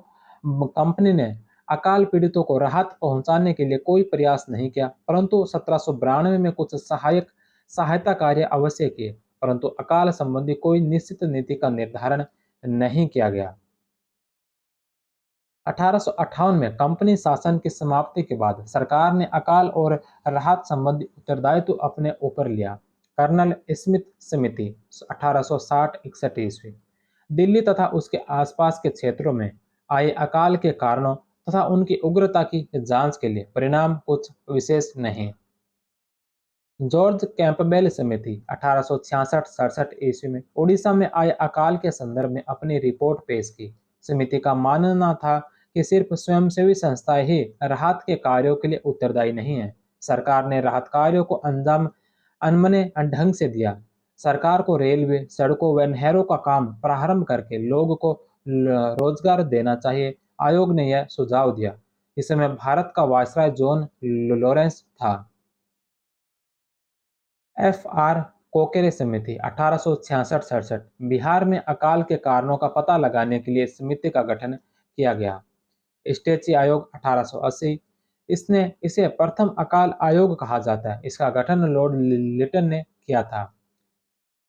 Speaker 2: कंपनी ने अकाल पीड़ितों को राहत पहुंचाने के लिए कोई प्रयास नहीं किया, परंतु 1792 में कुछ सहायता कार्य अवश्य किए, परंतु अकाल संबंधी कोई निश्चित नीति का निर्धारण नहीं किया गया। 1858 में कंपनी शासन की समाप्ति के बाद सरकार ने अकाल और राहत संबंधी उत्तरदायित्व अपने ऊपर लिया। कर्नल स्मिथ समिति 1860-61 ईस्वी। दिल्ली तथा उसके आसपास के क्षेत्रों में आए अकाल के कारणों तथा उनकी उग्रता की जांच के लिए परिणाम कुछ विशेष नहीं। जॉर्ज कैंपबेल समिति 1866-67 ईस्वी में उड़ीसा में आए अकाल के संदर्भ में अपनी रिपोर्ट पेश की। समिति का मानना था कि सिर्फ स्वयंसेवी संस्थाएं ही राहत के कार्यों के लिए उत्तरदायी नहीं है। सरकार ने राहत कार्यों को अंजाम अनमने ढंग से दिया। सरकार को रेलवे, सड़कों व नहरों का काम प्रारंभ करके लोगों को रोजगार देना चाहिए। आयोग ने यह सुझाव दिया। इस समय भारत का वायसराय जॉन लॉरेंस था। एफ.आर. कोकेरे समिति 1866-67। बिहार में अकाल के कारणों का पता लगाने के लिए समिति का गठन किया गया। स्टेची आयोग 1880। इसे प्रथम अकाल आयोग कहा जाता है। इसका गठन लॉर्ड लिटन ने किया था।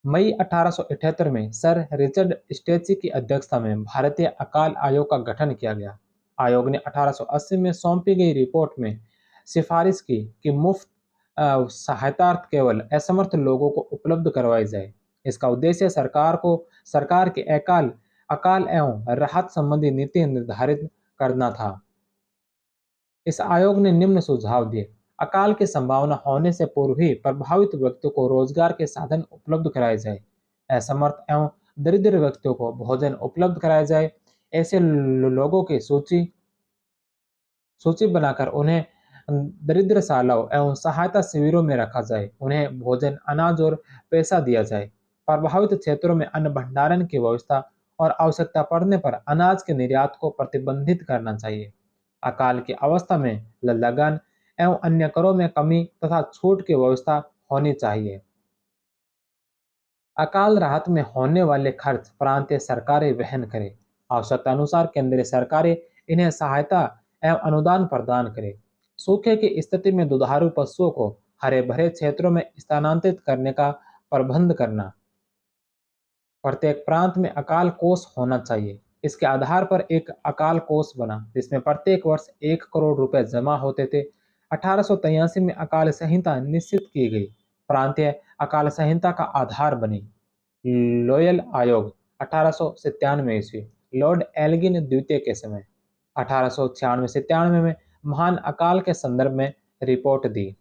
Speaker 2: मई 1878 में सर रिचर्ड स्टेची की अध्यक्षता में भारतीय अकाल आयोग का गठन किया गया। आयोग ने 1880 में सौंपी गई रिपोर्ट में सिफारिश की कि मुफ्त सहायतार्थ केवल असमर्थ लोगों को उपलब्ध करवाई जाए। इसका उद्देश्य सरकार की अकाल अकाल एवं राहत संबंधी नीति निर्धारित करना था। इस आयोग ने निम्न सुझाव दिए। अकाल की संभावना होने से पूर्व ही प्रभावित व्यक्तियों को रोजगार के साधन उपलब्ध कराए जाए। असमर्थ एवं दरिद्र व्यक्तियों को भोजन उपलब्ध कराया जाए। ऐसे लोगों की सूची सूची बनाकर उन्हें दरिद्रशालाओं एवं सहायता शिविरों में रखा जाए। उन्हें भोजन, अनाज और पैसा दिया जाए। प्रभावित क्षेत्रों में अन्न भंडारण की व्यवस्था और आवश्यकता पड़ने पर अनाज के निर्यात को प्रतिबंधित करना चाहिए। अकाल की अवस्था में लगन एवं अन्य करों में कमी तथा छूट की व्यवस्था होनी चाहिए। अकाल राहत में होने वाले खर्च प्रांतीय सरकारें वहन करें। आवश्यकता अनुसार केंद्रीय सरकारें इन्हें सहायता एवं अनुदान प्रदान करें। सूखे की स्थिति में दुधारू पशुओं को हरे भरे क्षेत्रों में स्थानांतरित करने का प्रबंध करना। प्रत्येक प्रांत में अकाल कोष होना चाहिए। इसके आधार पर एक अकाल कोष बना जिसमें प्रत्येक वर्ष 1 करोड़ रुपए जमा होते थे। 1883 में अकाल संहिता निश्चित की गई। प्रांतीय अकाल संहिता का आधार बनी। लोयल आयोग 1897 ईस्वी, लॉर्ड एल्गिन द्वितीय के समय 1896-97 में महान अकाल के संदर्भ में रिपोर्ट दी।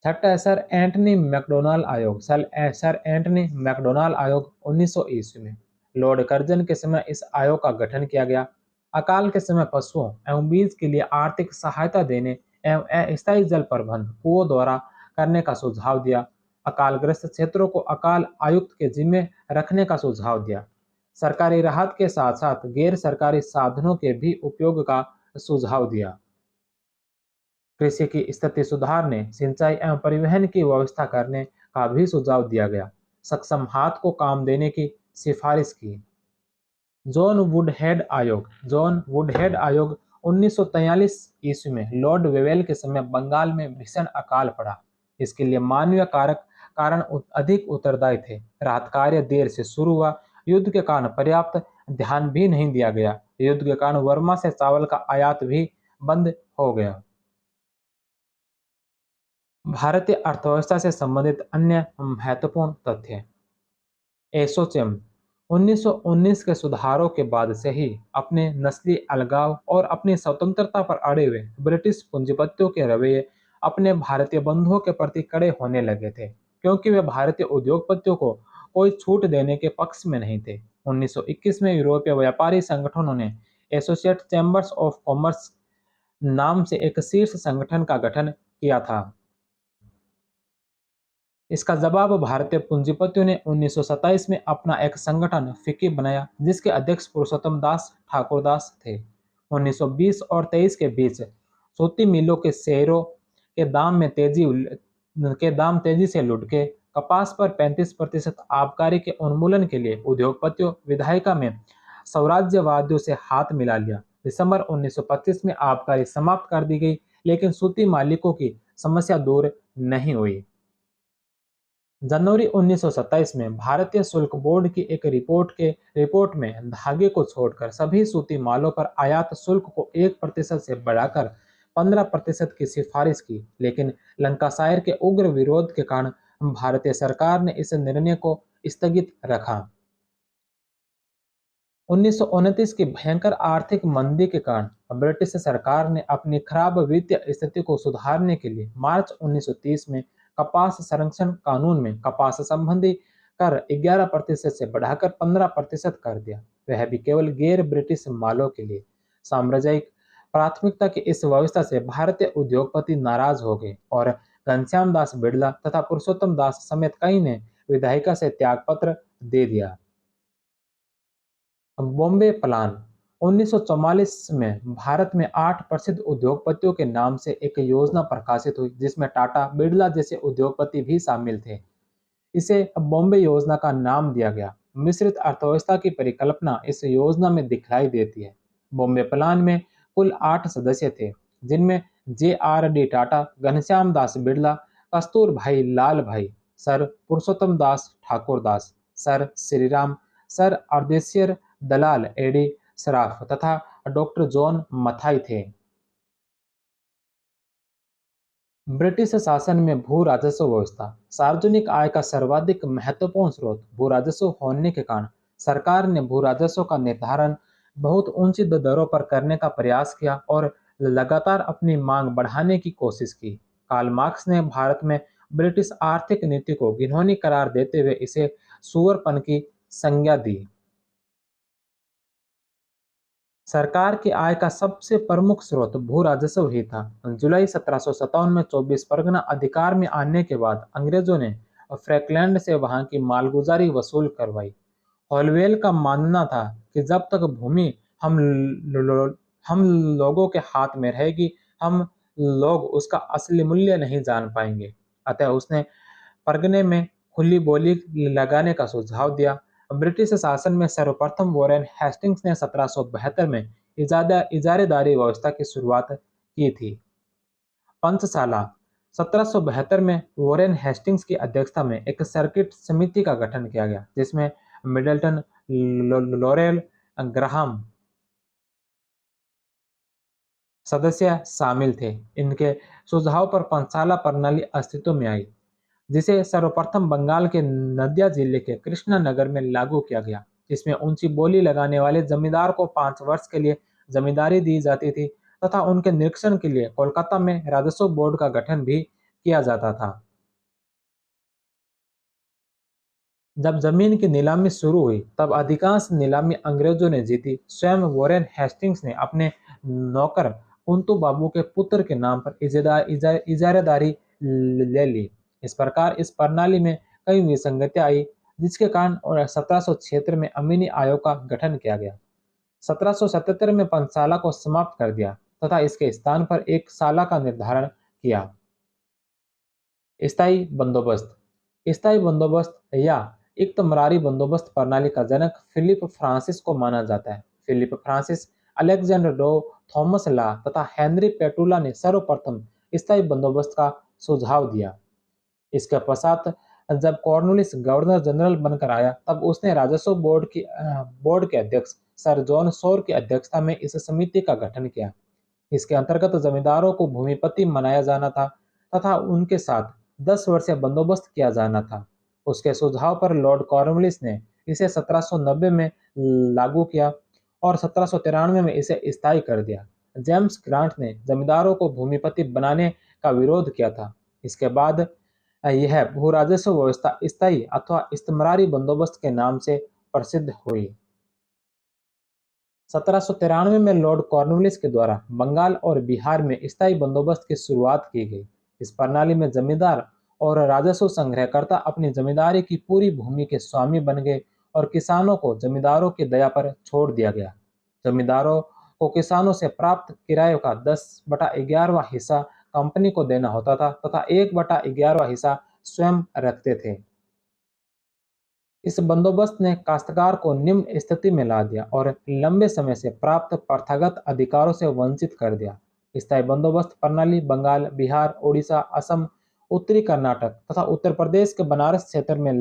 Speaker 2: छठा है सर एंटनी मैकडोनाल्ड आयोग। सर एंटनी मैकडोनाल्ड आयोग 1900 ईस्वी में लॉर्ड कर्जन के समय इस आयोग का गठन किया गया। अकाल के समय पशुओं एवं बीज के लिए आर्थिक सहायता देने एवं अस्थायी जल प्रबंध कुओं द्वारा करने का सुझाव दिया। अकालग्रस्त क्षेत्रों को अकाल आयुक्त के जिम्मे रखने का सुझाव दिया। सरकारी राहत के साथ साथ गैर सरकारी साधनों के भी उपयोग का सुझाव दिया। कृषि की स्थिति सुधारने, सिंचाई एवं परिवहन की व्यवस्था करने का भी सुझाव दिया गया। सक्षम हाथ को काम देने की सिफारिश की। जॉन वुडहेड आयोग 1943 ईस्वी में लॉर्ड वेवेल के समय बंगाल में भीषण अकाल पड़ा। इसके लिए मानवीय कारक कारण अधिक उत्तरदायी थे। राहत कार्य देर से शुरू हुआ। युद्ध के कारण पर्याप्त ध्यान भी नहीं दिया गया। युद्ध के कारण वर्मा से चावल का आयात भी बंद हो गया। भारतीय अर्थव्यवस्था से संबंधित अन्य महत्वपूर्ण तथ्य। एसोचैम 1919 के सुधारों के बाद से ही अपने नस्ली अलगाव और अपनी स्वतंत्रता पर अड़े हुए ब्रिटिश पूंजीपतियों के रवैये अपने भारतीय बंधुओं के प्रति कड़े होने लगे थे, क्योंकि वे भारतीय उद्योगपतियों को कोई छूट देने के पक्ष में नहीं थे। 1921 में यूरोपीय व्यापारी संगठनों ने एसोसिएट चैम्बर्स ऑफ कॉमर्स नाम से एक शीर्ष संगठन का गठन किया था। इसका जवाब भारतीय पूंजीपतियों ने 1927 में अपना एक संगठन फिक्की बनाया जिसके अध्यक्ष पुरुषोत्तम दास ठाकुरदास थे। 1920 और 23 के बीच सूती मिलों के शेयरों के दाम तेजी से लुढ़के। कपास पर 35% आबकारी के उन्मूलन के लिए उद्योगपतियों विधायिका में स्वराज्यवादियों से हाथ मिला लिया। दिसंबर 1925 में आबकारी समाप्त कर दी गई, लेकिन सूती मालिकों की समस्या दूर नहीं हुई। जनवरी 1927 में भारतीय शुल्क बोर्ड की एक रिपोर्ट में धागे को छोड़कर सभी सूती मालों पर आयात शुल्क को 1% से बढ़ाकर 15% की सिफारिश की, लेकिन लंकाशायर के उग्र विरोध के कारण भारतीय सरकार ने इस निर्णय को स्थगित रखा। 1929 की भयंकर आर्थिक मंदी के कारण ब्रिटिश सरकार ने अपनी खराब वित्तीय स्थिति को सुधारने के लिए मार्च 1930 में कपास संरक्षण कानून में कपास संबंधी कर 11% से बढ़ाकर 15% कर दिया, वह भी केवल गैर ब्रिटिश मालों के लिए। साम्राज्यिक प्राथमिकता की इस व्यवस्था से भारतीय उद्योगपति नाराज हो गए और घनश्याम दास बिड़ला तथा पुरुषोत्तम दास समेत कई ने विधायिका से त्यागपत्र दे दिया। बॉम्बे प्लान 1944 में भारत में 8 प्रसिद्ध उद्योगपतियों के नाम से एक योजना प्रकाशित हुई जिसमें टाटा, बिड़ला जैसे उद्योगपति भी शामिल थे। इसे बॉम्बे योजना का नाम दिया गया। मिश्रित अर्थव्यवस्था की परिकल्पना इस योजना में दिखलाई देती है। बॉम्बे प्लान में कुल 8 सदस्य थे, जिनमें JRD टाटा, घनश्याम दास बिड़ला, कस्तूर भाई लाल भाई, सर पुरुषोत्तम दास ठाकुर दास, सर श्रीराम, सर अर्देशियर दलाल एडी सराफ तथा डॉक्टर जॉन मथाई थे। ब्रिटिश शासन में भू राजस्व व्यवस्था। सार्वजनिक आय का सर्वाधिक महत्वपूर्ण स्रोत भू राजस्व होने के कारण सरकार ने भू राजस्व का निर्धारण बहुत ऊंची दरों पर करने का प्रयास किया और लगातार अपनी मांग बढ़ाने की कोशिश की। कार्ल मार्क्स ने भारत में ब्रिटिश आर्थिक नीति को घिनौनी करार देते हुए इसे सुअरपन की संज्ञा दी। सरकार की आय का सबसे प्रमुख स्रोत भू राजस्व ही था। जुलाई 1757 में 24 परगना अधिकार में आने के बाद अंग्रेजों ने फ्रैकलैंड से वहां की मालगुजारी वसूल करवाई। हॉलवेल का मानना था कि जब तक भूमि हम लोगों के हाथ में रहेगी, हम लोग उसका असली मूल्य नहीं जान पाएंगे। अतः उसने परगने में खुली बोली लगाने का सुझाव दिया। ब्रिटिश शासन में सर्वप्रथम वॉरेन हेस्टिंग्स ने 1772 में इजारेदारी व्यवस्था की शुरुआत की थी। पंचशाला 1772 में वॉरेन हेस्टिंग्स की अध्यक्षता में एक सर्किट समिति का गठन किया गया, जिसमें मिडल्टन, लॉरेल, ग्राहम सदस्य शामिल थे। इनके सुझाव पर पंचशाला प्रणाली अस्तित्व में आई, जिसे सर्वप्रथम बंगाल के नदिया जिले के कृष्णा नगर में लागू किया गया। इसमें ऊंची बोली लगाने वाले जमींदार को 5 वर्ष के लिए जमींदारी दी जाती थी तथा उनके निरीक्षण के लिए कोलकाता में राजस्व बोर्ड का गठन भी किया जाता था। जब जमीन की नीलामी शुरू हुई, तब अधिकांश नीलामी अंग्रेजों ने जीती। स्वयं वॉरेन हेस्टिंग्स ने अपने नौकर कुंतु बाबू के पुत्र के नाम पर इजारेदारी ले ली। इस प्रकार इस प्रणाली में कई विसंगतियां आई, जिसके कारण 1776 में अमीनी आयोग का गठन किया गया। 1777 में पंचशाला को समाप्त कर दिया तथा इसके स्थान पर एक साला का निर्धारण किया। स्थायी बंदोबस्त स्थायी बंदोबस्त या इक्तमरारी बंदोबस्त प्रणाली का जनक फिलिप फ्रांसिस को माना जाता है। Philip Francis, Alexander Dow, Thomas Law तथा हेनरी पेटुला ने सर्वप्रथम स्थायी बंदोबस्त का सुझाव दिया। इसके पश्चात जब कॉर्नवालिस गवर्नर जनरल बनकर आया, तब उसने राजस्व बोर्ड के अध्यक्ष सर जॉन शोर की अध्यक्षता में इस समिति का गठन किया। इसके अंतर्गत जमींदारों को भूमिपति मनाया जाना था तथा उनके साथ 10 वर्षीय बंदोबस्त किया जाना था। उसके सुझाव पर लॉर्ड कॉर्नवालिस ने इसे 1790 में लागू किया और 1793 में इसे स्थायी कर दिया। जेम्स ग्रांट ने जमींदारों को भूमिपति बनाने का विरोध किया था। इसके बाद यह भू राजस्व व्यवस्था स्थायी अथवा इस्तमरारी बंदोबस्त के नाम से प्रसिद्ध हुई। 1793 में लॉर्ड कॉर्नवालिस के द्वारा बंगाल और बिहार में स्थायी बंदोबस्त की शुरुआत की गई। इस प्रणाली में जमींदार और राजस्व संग्रहकर्ता अपनी जमींदारी की पूरी भूमि के स्वामी बन गए और किसानों को जमींदारों की दया पर छोड़ दिया गया। जमींदारों को किसानों से प्राप्त किराए का 10/11वां हिस्सा कंपनी को देना होता था तथा 1/11वां हिस्सा स्वयं रखते थे। इस बंदोबस्त ने काश्तकार को निम्न स्थिति में ला दिया और लंबे समय से प्राप्त प्रथागत अधिकारों से वंचित कर दिया। स्थायी बंदोबस्त प्रणाली बंगाल, बिहार, उड़ीसा, असम, उत्तरी कर्नाटक तथा उत्तर प्रदेश के बनारस क्षेत्र में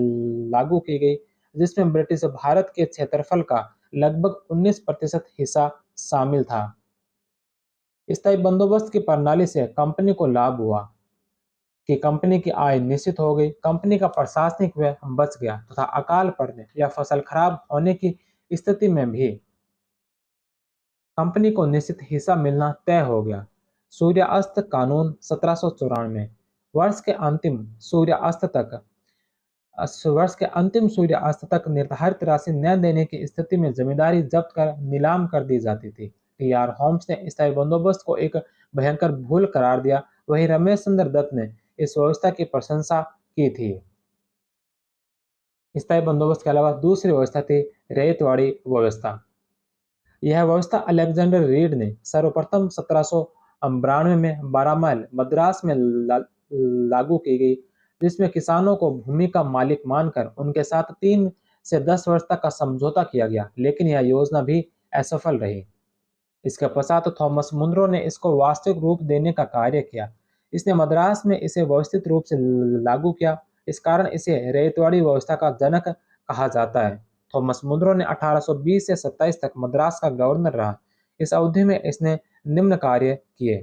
Speaker 2: लागू की गई, जिसमें ब्रिटिश भारत के क्षेत्रफल का लगभग 19% हिस्सा शामिल था। स्थायी बंदोबस्त की प्रणाली से कंपनी को लाभ हुआ कि कंपनी की आय निश्चित हो गई, कंपनी का प्रशासनिक व्यय बच गया तथा अकाल पड़ने या फसल खराब होने की स्थिति में भी कंपनी को निश्चित हिस्सा मिलना तय हो गया। सूर्यास्त कानून 1794 वर्ष के अंतिम सूर्यास्त तक वर्ष के अंतिम सूर्यास्त तक निर्धारित राशि न देने की स्थिति में जमींदारी जब्त कर नीलाम कर दी जाती थी। टी आर होम्स ने स्थायी बंदोबस्त को एक भयंकर भूल करार दिया। वहीं रमेश चंद्र दत्त ने इस व्यवस्था की प्रशंसा की थी। स्थायी बंदोबस्त के अलावा दूसरी व्यवस्था थी रैयतवाड़ी व्यवस्था। यह व्यवस्था अलेक्जेंडर रीड ने सर्वप्रथम 1792 में 12 माइल मद्रास में लागू की गई, जिसमें किसानों को भूमि का मालिक मानकर उनके साथ 3 से 10 वर्ष तक का समझौता किया गया, लेकिन यह योजना भी असफल रही। इसके पश्चात थॉमस मुनरो ने इसको वास्तविक रूप देने का कार्य किया। इसने मद्रास में इसे व्यवस्थित रूप से लागू किया। इस कारण इसे रैयतवाड़ी व्यवस्था का जनक कहा जाता है। थॉमस मुनरो ने 1820 से 27 तक मद्रास का गवर्नर रहा। इस अवधि में इसने निम्न कार्य किए: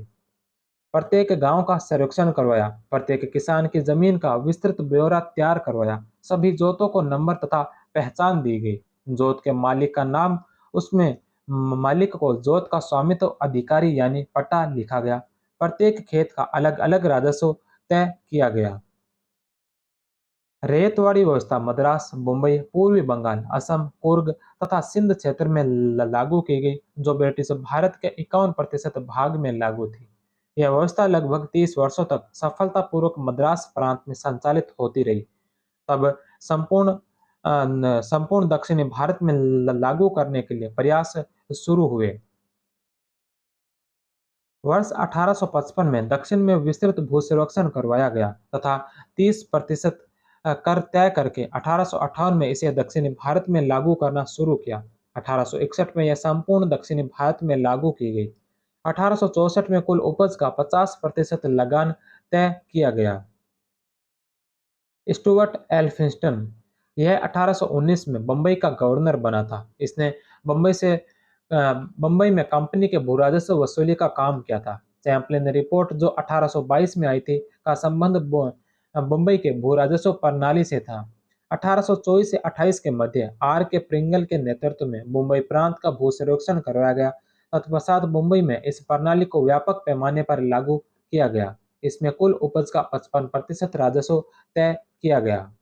Speaker 2: प्रत्येक गांव का सर्वेक्षण करवाया, प्रत्येक किसान की जमीन का विस्तृत ब्यौरा तैयार करवाया, सभी जोतों को नंबर तथा पहचान दी गई, जोत के मालिक का नाम, उसमें मालिक को जोत का स्वामित्व अधिकारी यानी पट्टा लिखा गया, प्रत्येक खेत का अलग अलग राजस्व तय किया गया। रेतवाड़ी व्यवस्था मद्रास, मुंबई, पूर्वी बंगाल, असम, कुर्ग तथा सिंध क्षेत्र में लागू की गई, जो ब्रिटिश भारत के 51% भाग में लागू थी। यह व्यवस्था लगभग 30 वर्षों तक सफलतापूर्वक मद्रास प्रांत में संचालित होती रही। तब संपूर्ण संपूर्ण दक्षिणी भारत में लागू करने के लिए प्रयास शुरू हुए। वर्ष 1855 में दक्षिण में विस्तृत भू-सर्वेक्षण करवाया गया तथा 30% कर तय करके 1858 में इसे दक्षिणी भारत में लागू करना शुरू किया। 1861 में यह संपूर्ण दक्षिणी भारत में लागू की गई। 1864 में कुल उपज का 50% लगान तय किया गया। स्टुअर्ट एल्फिंस्टन यह 1819 में बंबई का गवर्नर बना था। इसने बंबई से बंबई में कंपनी के भू-राजस्व वसूली का काम किया था। चैपलिन रिपोर्ट जो 1822 में आई थी का संबंध बंबई के भू-राजस्व प्रणाली से था। 1824 से 28 के मध्य आर के प्रिंगल के नेतृत्व में मुंबई प्रांत का भू सर्वेक्षण करवाया गया। तत्पश्चात मुंबई में इस प्रणाली को व्यापक पैमाने पर लागू किया गया। इसमें कुल उपज का 55% राजस्व तय किया गया।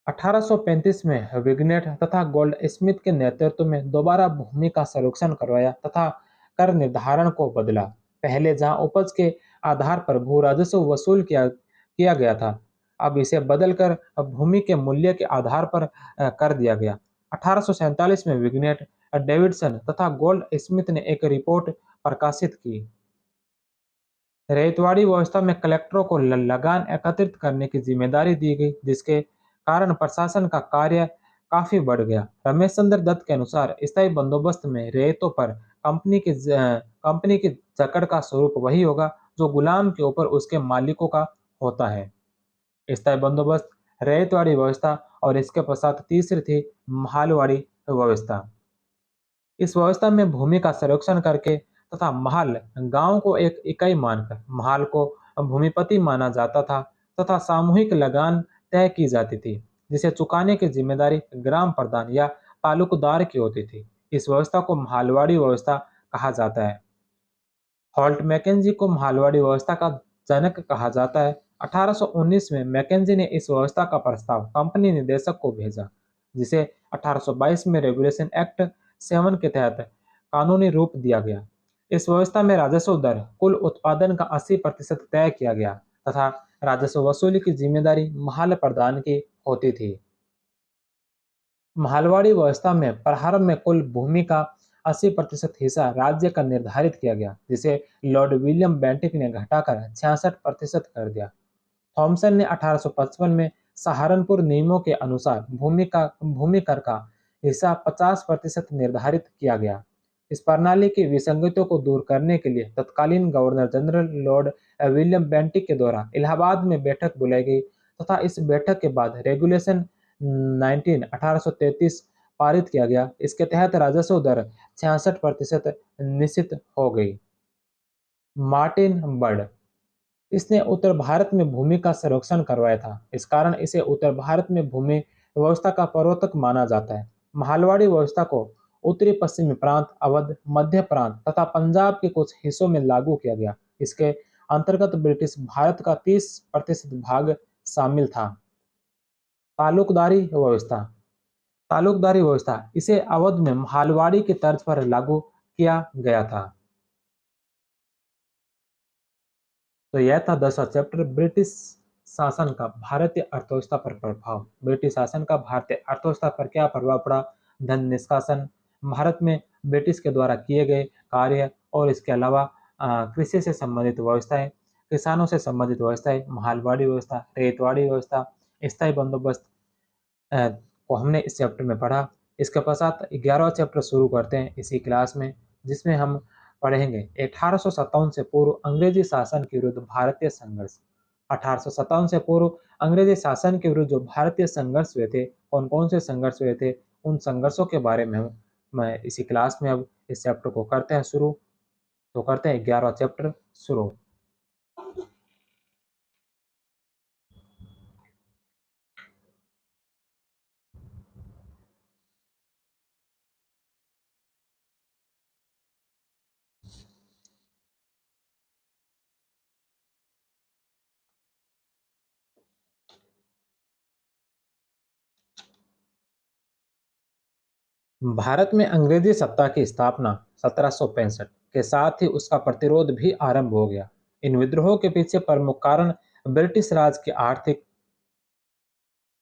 Speaker 2: 1835 में विग्नेट तथा गोल्ड स्मिथ के नेतृत्व में दोबारा भूमि का सर्वेक्षण करवाया तथा कर निर्धारण को बदला। पहले जहां उपज के आधार पर भू राजस्व वसूल किया किया गया था, अब इसे बदलकर अब भूमि के मूल्य के आधार पर कर दिया गया। 1847 में विग्नेट, डेविडसन तथा गोल्ड स्मिथ ने एक रिपोर्ट प्रकाशित की। रैयतवाड़ी व्यवस्था में कलेक्टरों को लगान एकत्रित करने की जिम्मेदारी दी गई, जिसके कारण प्रशासन का कार्य काफी बढ़ गया। रमेश चंद्र दत्त के अनुसार स्थायी बंदोबस्त में रैयतों पर कंपनी की जकड़ का स्वरूप वही होगा जो गुलाम के ऊपर उसके मालिकों का होता है। स्थायी बंदोबस्त, रैयतवाड़ी व्यवस्था और इसके पश्चात तीसरी थी महालवाड़ी व्यवस्था। इस व्यवस्था में भूमि का सर्वेक्षण करके तथा महाल गांव को एक इकाई मानकर महाल को भूमिपति माना जाता था तथा सामूहिक लगान तय की जाती थी, जिसे चुकाने की जिम्मेदारी ग्राम प्रधान या तालुकदार की होती थी। इस व्यवस्था को महालवाड़ी व्यवस्था कहा जाता है। हॉल्ट मैकेंजी को महालवाड़ी व्यवस्था का जनक कहा जाता है। 1819 में मैकेंजी ने इस व्यवस्था का प्रस्ताव कंपनी निदेशक को भेजा, जिसे 1822 में रेगुलेशन एक्ट 7 के तहत कानूनी रूप दिया गया। इस व्यवस्था में राजस्व दर कुल उत्पादन का 80% तय किया गया तथा राजस्व वसूली की जिम्मेदारी महाल प्रधान की होती थी। मालवाड़ी व्यवस्था में प्रारंभ में कुल भूमि का 80% हिस्सा राज्य का निर्धारित किया गया, जिसे लॉर्ड विलियम बेंटिक ने घटाकर 66% कर दिया। थॉमसन ने 1855 में सहारनपुर नियमों के अनुसार भूमि कर का हिस्सा 50% निर्धारित किया गया। इस प्रणाली की विसंगतियों को दूर करने के लिए तत्कालीन governor general Lord William Bentinck के द्वारा इलाहाबाद में बैठक बुलाई गई तथा इस बैठक के बाद रेगुलेशन 1833 पारित किया गया। इसके तहत राजस्व दर 66% निश्चित हो गई। मार्टिन बर्ड इसने उत्तर भारत में भूमि का सर्वेक्षण करवाया था। इस कारण इसे उत्तर भारत में भूमि व्यवस्था का प्रवर्तक माना जाता है। मालवाड़ी व्यवस्था को उत्तरी पश्चिमी प्रांत, अवध, मध्य प्रांत तथा पंजाब के कुछ हिस्सों में लागू किया गया। इसके अंतर्गत ब्रिटिश भारत का 30% भाग शामिल था। तालुकदारी व्यवस्था तालुकदारी व्यवस्था इसे अवध में मालवाड़ी की तर्ज पर लागू किया गया था। तो यह था 10वां चैप्टर, ब्रिटिश शासन का भारतीय अर्थव्यवस्था पर प्रभाव। ब्रिटिश शासन का भारतीय अर्थव्यवस्था पर क्या प्रभाव पड़ा, धन निष्कासन, भारत में ब्रिटिश के द्वारा किए गए कार्य और इसके अलावा कृषि से संबंधित व्यवस्थाएं, किसानों से संबंधित व्यवस्थाएं, मालवाड़ी व्यवस्था, रेतवाड़ी व्यवस्था, स्थायी बंदोबस्त को हमने इस चैप्टर में पढ़ा। इसके पश्चात 11वां चैप्टर शुरू करते हैं इसी क्लास में, जिसमें हम पढ़ेंगे 1857 से पूर्व अंग्रेजी शासन के विरुद्ध भारतीय संघर्ष। 1857 से पूर्व अंग्रेजी शासन के विरुद्ध जो भारतीय संघर्ष हुए थे, कौन कौन से संघर्ष हुए थे, उन संघर्षों के बारे में मैं इसी क्लास में अब इस चैप्टर को करते हैं शुरू। तो करते हैं 11वां चैप्टर शुरू। भारत में अंग्रेजी सत्ता की स्थापना 1765 के साथ ही उसका प्रतिरोध भी आरंभ हो गया। इन विद्रोहों के पीछे प्रमुख कारण ब्रिटिश राज की आर्थिक,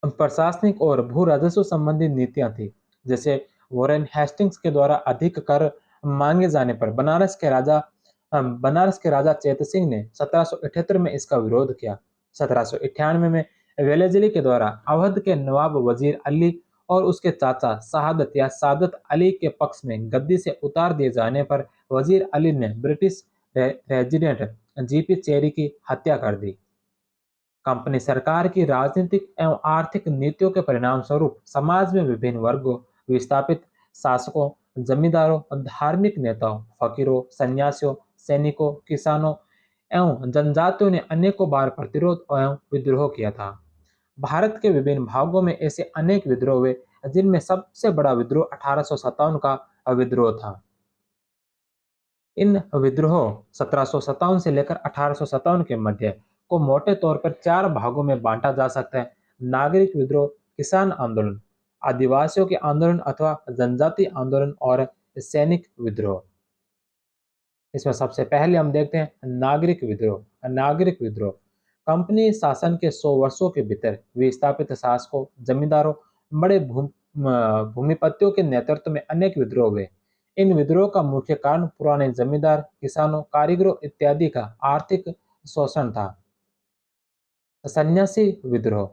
Speaker 2: प्रशासनिक और भू राजस्व संबंधी नीतियां थी। जैसे वॉरेन हेस्टिंग्स के द्वारा अधिक कर मांगे जाने पर बनारस के राजा चेत सिंह ने 1778 में इसका विरोध किया। 1798 में वेलेजली के द्वारा अवध के नवाब वजीर अली और उसके चाचा शहादत या सादत अली के पक्ष में गद्दी से उतार दिए जाने पर वजीर अली ने ब्रिटिश रेजिडेंट जीपी चेरी की हत्या कर दी। कंपनी सरकार की राजनीतिक एवं आर्थिक नीतियों के परिणाम स्वरूप समाज में विभिन्न वर्गों, विस्थापित शासकों, जमींदारों, धार्मिक नेताओं, फकीरों, सन्यासियों, सैनिकों, किसानों एवं जनजातियों ने अनेकों बार प्रतिरोध एवं विद्रोह किया था। भारत के विभिन्न भागों में ऐसे अनेक विद्रोह हुए, जिनमें सबसे बड़ा विद्रोह 1857 का विद्रोह था। इन विद्रोहों 1757 से लेकर 1857 के मध्य को मोटे तौर पर चार भागों में बांटा जा सकता है: नागरिक विद्रोह, किसान आंदोलन, आदिवासियों के आंदोलन अथवा जनजाति आंदोलन और सैनिक विद्रोह। इसमें सबसे पहले हम देखते हैं नागरिक विद्रोह। नागरिक विद्रोह कंपनी शासन के 100 वर्षों के भीतर विस्थापित शासकों, जमींदारों, बड़े भूमिपतियों के नेतृत्व में अनेक विद्रोह हुए। इन विद्रोह का मुख्य कारण पुराने जमींदार, किसानों, कारीगरों इत्यादि का आर्थिक शोषण था। सन्यासी विद्रोह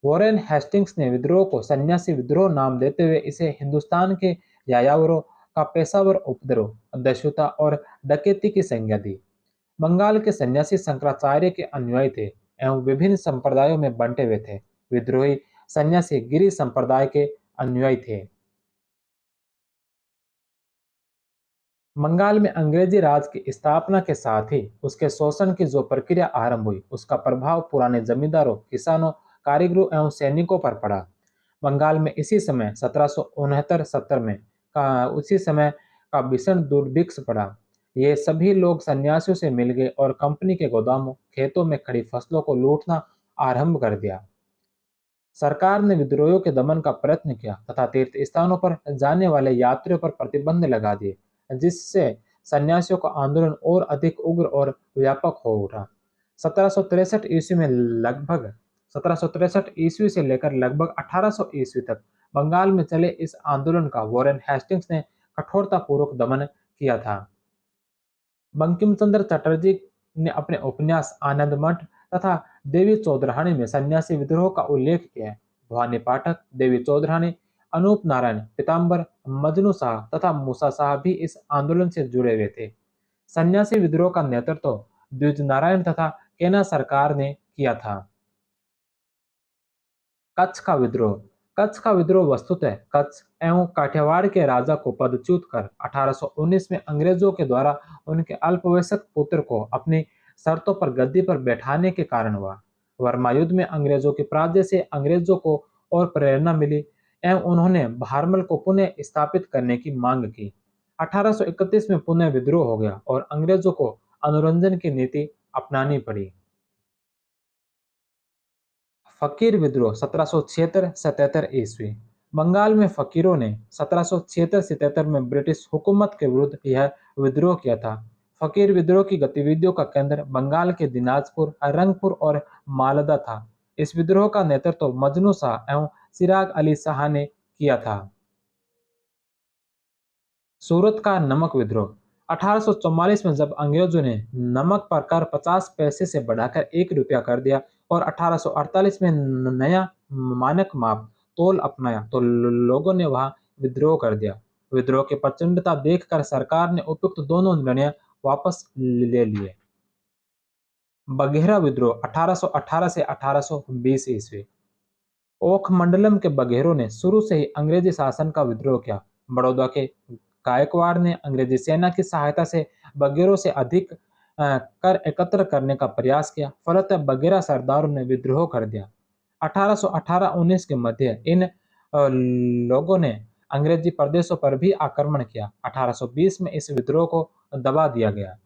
Speaker 2: वॉरेन हेस्टिंग्स ने विद्रोह को सन्यासी विद्रोह नाम देते हुए इसे हिंदुस्तान के यायावरों का पेशावर उपद्रव, दस्युता और डकैती की संज्ञा दी। बंगाल के सन्यासी शंकराचार्य के अनुयायी थे एवं विभिन्न संप्रदायों में बंटे हुए थे। विद्रोही सन्यासी गिरि संप्रदाय के अनुयायी थे। बंगाल में अंग्रेजी राज की स्थापना के साथ ही उसके शोषण की जो प्रक्रिया आरंभ हुई, उसका प्रभाव पुराने जमींदारों, किसानों, कारीगरों एवं सैनिकों पर पड़ा। बंगाल में इसी समय 1769-70 में का उसी समय का भीषण दुर्भिक्ष पड़ा। ये सभी लोग सन्यासियों से मिल गए और कंपनी के गोदामों, खेतों में खड़ी फसलों को लूटना आरंभ कर दिया। सरकार ने विद्रोहियों के दमन का प्रयत्न किया तथा तीर्थ स्थानों पर जाने वाले यात्रियों पर प्रतिबंध लगा दिए, जिससे सन्यासियों का आंदोलन और अधिक उग्र और व्यापक हो उठा। 1763 ईस्वी में लगभग 1763 ईस्वी से लेकर लगभग 1800 ईस्वी तक बंगाल में चले इस आंदोलन का वॉरेन हेस्टिंग्स ने कठोरतापूर्वक दमन किया था। बंकिम चंद्र चटर्जी ने अपने उपन्यास आनंद मठ तथा देवी चौधरानी में सन्यासी विद्रोह का उल्लेख किया है। भवानी पाठक, देवी चौधरानी, अनूप नारायण, पीताम्बर, मजनू शाह तथा मूसा शाह भी इस आंदोलन से जुड़े हुए थे। सन्यासी विद्रोह का नेतृत्व द्विज नारायण तथा केना सरकार ने किया था। कच्छ का विद्रोह कच्छ का विद्रोह वस्तुतः कच्छ एवं काठियावाड़ के राजा को पदच्युत कर 1819 में अंग्रेजों के द्वारा उनके अल्पवयस्क पुत्र को अपनी शर्तों पर गद्दी पर बैठाने के कारण हुआ। वर्मा युद्ध में अंग्रेजों की पराजय से अंग्रेजों को और प्रेरणा मिली एवं उन्होंने भारमल को पुनः स्थापित करने की मांग की। 1831 में पुनः विद्रोह हो गया और अंग्रेजों को अनुरंजन की नीति अपनानी पड़ी। फकीर विद्रोह 1776-77 ईस्वी बंगाल में फकीरों ने 1776-77 में ब्रिटिश हुकूमत के विरुद्ध यह विद्रोह किया था। फकीर विद्रोह की गतिविधियों का केंद्र बंगाल के दिनाजपुर, रंगपुर और मालदा था। इस विद्रोह का नेतृत्व मजनू शाह एवं चिराग अली शाह ने किया था। सूरत का नमक विद्रोह 1844 में जब अंग्रेजों ने नमक पर कर 50 पैसे से बढ़ाकर 1 रुपया कर दिया और 1848 में नया मानक माप तोल अपनाया तो लोगों ने वहां विद्रोह कर दिया। विद्रोह की प्रचंडता देखकर सरकार ने उपयुक्त दोनों निर्णय वापस ले लिए। बघेरा विद्रोह 1818 से 1820 ईस्वी ओख मंडलम के बघेरों ने शुरू से ही अंग्रेजी शासन का विद्रोह किया। बड़ौदा के गायकवाड़ ने अंग्रेजी सेना की सहायता से बघेरों से अधिक कर एकत्र करने का प्रयास किया। फलतः बघेरा सरदारों ने विद्रोह कर दिया। 1818-19 के मध्य इन लोगों ने अंग्रेजी प्रदेशों पर भी आक्रमण किया। 1820 में इस विद्रोह को दबा दिया गया।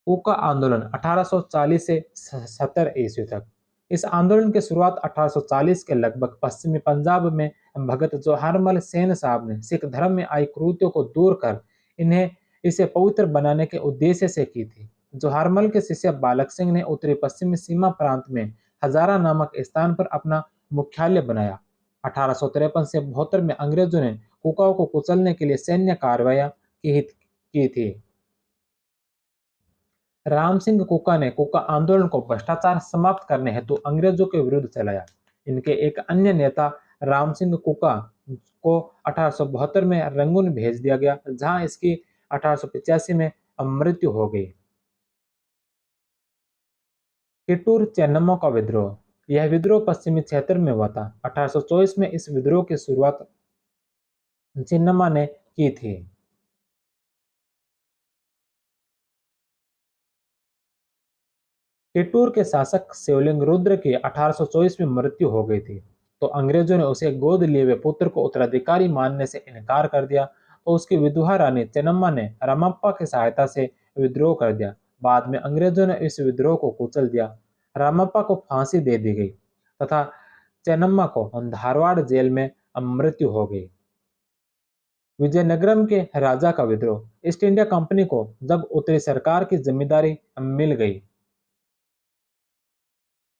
Speaker 2: कूका आंदोलन 1840 से 70 ईस्वी तक इस आंदोलन की शुरुआत 1840 के लगभग पश्चिमी पंजाब में भगत जोहारमल सेन साहब ने सिख धर्म में आई कुरीतियों को दूर कर इन्हें इसे पवित्र बनाने के उद्देश्य से की थी। जोहारमल के शिष्य बालक सिंह ने उत्तरी पश्चिमी सीमा प्रांत में हजारा नामक स्थान पर अपना मुख्यालय बनाया। 1853 से 72 में अंग्रेजों ने कुकाओं को कुचलने के लिए सैन्य कार्रवाइयां की थी। राम सिंह कुका ने कुका आंदोलन को भ्रष्टाचार समाप्त करने हेतु अंग्रेजों के विरुद्ध चलाया। इनके एक अन्य नेता राम सिंह कुका को 1872 में रंगून भेज दिया गया, जहां इसकी 1885 में मृत्यु हो गई। किटूर चेन्नम्मा का विद्रोह। यह विद्रोह पश्चिमी क्षेत्र में हुआ था। 1824 में इस विद्रोह की शुरुआत चिन्नम्मा ने की थी। किटूर के शासक शिवलिंग रुद्र की 1824 में मृत्यु हो गई थी, तो अंग्रेजों ने उसे गोद लिए हुए पुत्र को उत्तराधिकारी मानने से इनकार कर दिया। तो उसकी विधवा रानी चेन्नम्मा ने रामप्पा की सहायता से विद्रोह कर दिया। बाद में अंग्रेजों ने इस विद्रोह को कुचल दिया। रामप्पा को फांसी दे दी गई तथा चेन्नम्मा को धारवाड़ जेल में मृत्यु हो गई। विजयनगरम के राजा का विद्रोह। ईस्ट इंडिया कंपनी को जब उत्तरी सरकार की जिम्मेदारी मिल गई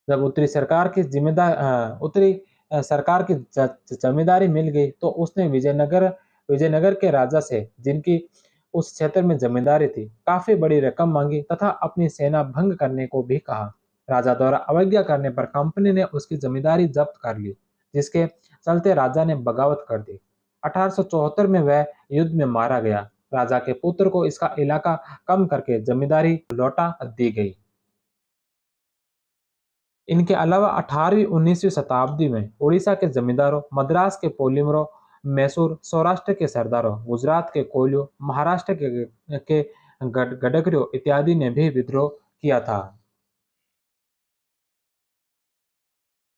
Speaker 2: जब उत्तरी सरकार की जमींदारी मिल गई, तो उसने विजयनगर के राजा से, जिनकी उस क्षेत्र में जमींदारी थी, काफी बड़ी रकम मांगी तथा अपनी सेना भंग करने को भी कहा। राजा द्वारा अवज्ञा करने पर कंपनी ने उसकी जमींदारी जब्त कर ली, जिसके चलते राजा ने बगावत कर दी। 1874 में वह युद्ध में मारा गया। राजा के पुत्र को इसका इलाका कम करके जमींदारी लौटा दी गई। इनके अलावा 18वीं-19वीं शताब्दी में उड़ीसा के जमींदारों, मद्रास के पोलिमरों, मैसूर, सौराष्ट्र के सरदारों, गुजरात के कोलियों, महाराष्ट्र के गडकरियों इत्यादि ने भी विद्रोह किया था।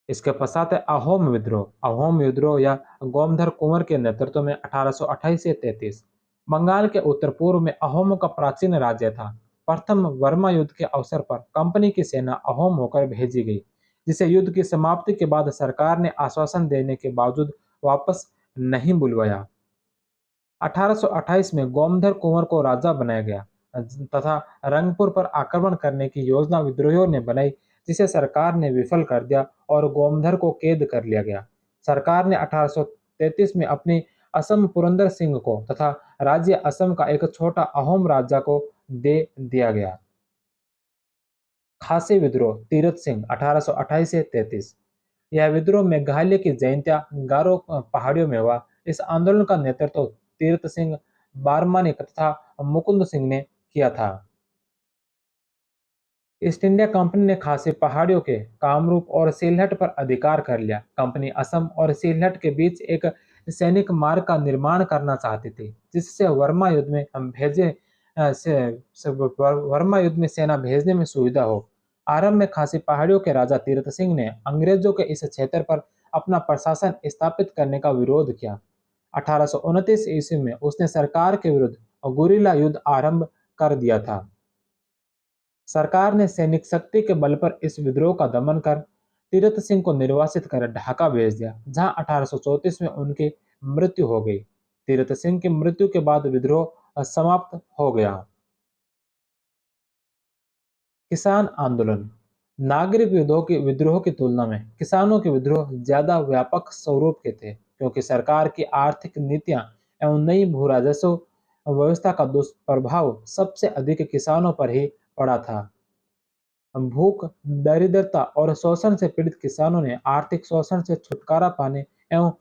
Speaker 2: इसके पश्चात है अहोम विद्रोह। अहोम विद्रोह या गोमधर कुंवर के नेतृत्व में 1828 से 33 बंगाल के उत्तर पूर्व में अहोमों का प्राचीन राज्य था। प्रथम वर्मा युद्ध के अवसर पर कंपनी की सेना अहोम होकर भेजी गई, जिसे युद्ध की समाप्ति के बाद सरकार ने आश्वासन देने के बावजूद वापस नहीं बुलवाया। 1828 में गोमधर कुंवर को राजा बनाया गया तथा रंगपुर पर आक्रमण करने की योजना विद्रोहियों ने बनाई, जिसे सरकार ने विफल कर दिया और गोमधर को कैद कर लिया गया। सरकार ने 1833 में अपनी असम पुरंदर सिंह को तथा राज्य असम का एक छोटा अहोम राजा को दे दिया गया। खासी विद्रोह तीरथ सिंह 1828 से 33। यह विद्रोह मेघालय की जैंतिया गारो पहाड़ियों में हुआ। इस आंदोलन का नेतृत्व तीरथ सिंह बारमानी तथा मुकुंद सिंह ने किया था। ईस्ट इंडिया कंपनी ने खासी पहाड़ियों के कामरूप और सिलहट पर अधिकार कर लिया। कंपनी असम और सिलहट के बीच एक सैनिक मार्ग का निर्माण करना चाहती थी, जिससे वर्मा युद्ध में सेना भेजने में सुविधा हो। आरंभ में खासी पहाड़ियों के राजा तीरथ सिंह ने अंग्रेजों के इस क्षेत्र पर अपना प्रशासन स्थापित करने का विरोध किया। 1829 ईस्वी में उसने सरकार के विरुद्ध गुरिल्ला युद्ध आरंभ कर दिया था। सरकार ने सैनिक शक्ति के बल पर इस विद्रोह का दमन कर तीरथ सिंह को निर्वासित कर ढाका भेज दिया, जहां 1834 में उनकी मृत्यु हो गई। तीरथ सिंह की मृत्यु के बाद विद्रोह समाप्त हो गया। किसान आंदोलन। नागरिक विद्रोह की तुलना में किसानों के विद्रोह ज्यादा व्यापक स्वरूप के थे, क्योंकि सरकार की आर्थिक नीतियां एवं नई भू राजस्व व्यवस्था का दुष्प्रभाव सबसे अधिक किसानों पर ही पड़ा था। भूख, दरिद्रता और शोषण से पीड़ित किसानों ने आर्थिक शोषण से छुटकारा पाने एवं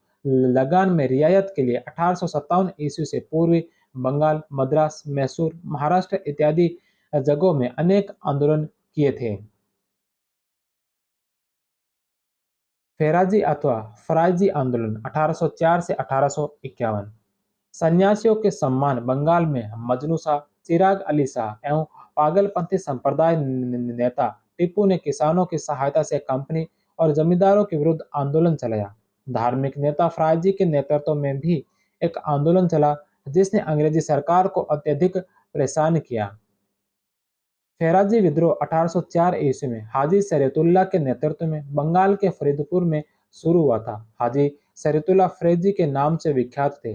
Speaker 2: लगान में रियायत के लिए 1857 ईस्वी से पूर्वी बंगाल, मद्रास, मैसूर, महाराष्ट्र इत्यादि जगहों में अनेक आंदोलन किए थे। फेराजी अथवा फराजी आंदोलन 1804 से 1851। सन्यासियों के सम्मान। बंगाल में मजनू शाह, चिराग अली शाह एवं पागलपंथी संप्रदाय नेता टीपू ने किसानों की सहायता से कंपनी और जमींदारों के विरुद्ध आंदोलन चलाया। धार्मिक नेता फ्रायजी के नेतृत्व में भी एक आंदोलन चला, जिसने अंग्रेजी सरकार को अत्यधिक परेशान किया। फेराजी विद्रोह 1804 ईस्वी में हाजी शरीयतुल्लाह के नेतृत्व में बंगाल के फरीदपुर में शुरू हुआ था। हाजी शरीयतुल्लाह फ्रेजी के नाम से विख्यात थे।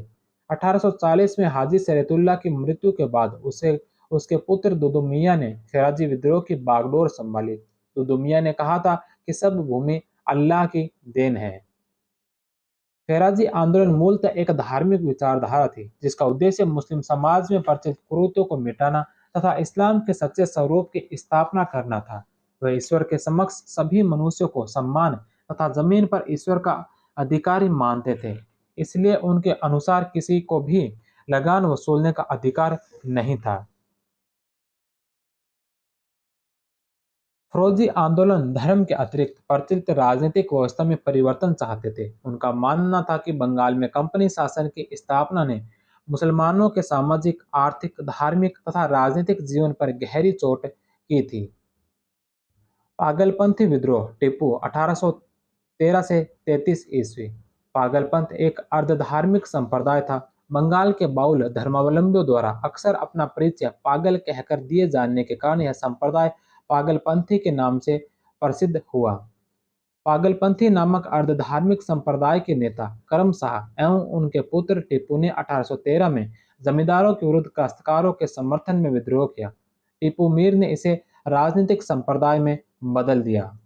Speaker 2: 1840 में हाजी शरीयतुल्लाह की मृत्यु के बाद उसे उसके पुत्र दुदु मियाँ ने फेराजी विद्रोह की बागडोर संभाली। दुदु मियाँ ने कहा था कि सब भूमि अल्लाह की देन है। फेराजी आंदोलन मूलतः एक धार्मिक विचारधारा थी जिसका उद्देश्य मुस्लिम समाज में प्रचलित कुरीतियों को मिटाना तथा इस्लाम के सच्चे स्वरूप की स्थापना करना था। वह ईश्वर के समक्ष सभी मनुष्यों को सम्मान तथा जमीन पर ईश्वर का अधिकारी मानते थे। इसलिए उनके अनुसार किसी को भी लगान वसूलने का अधिकार नहीं था। फौजी आंदोलन धर्म के अतिरिक्त प्रचलित राजनीतिक व्यवस्था में परिवर्तन चाहते थे। उनका मानना था कि बंगाल में कंपनी शासन की स्थापना ने मुसलमानों के सामाजिक, आर्थिक, धार्मिक तथा राजनीतिक जीवन पर गहरी चोट की थी। पागलपंथी विद्रोह टीपू 1813 से 33 ईस्वी। पागलपंथ एक अर्धधार्मिक संप्रदाय था। बंगाल के बाउल धर्मावलंबियों द्वारा अक्सर अपना परिचय पागल कहकर दिए जाने के कारण यह संप्रदाय पागलपंथी के नाम से प्रसिद्ध हुआ। पागलपंथी नामक अर्धधार्मिक संप्रदाय के नेता करम शाह एवं उनके पुत्र टीपू ने 1813 में जमींदारों के विरुद्ध काश्तकारों के समर्थन में विद्रोह किया। टीपू मीर ने इसे राजनीतिक संप्रदाय में बदल दिया।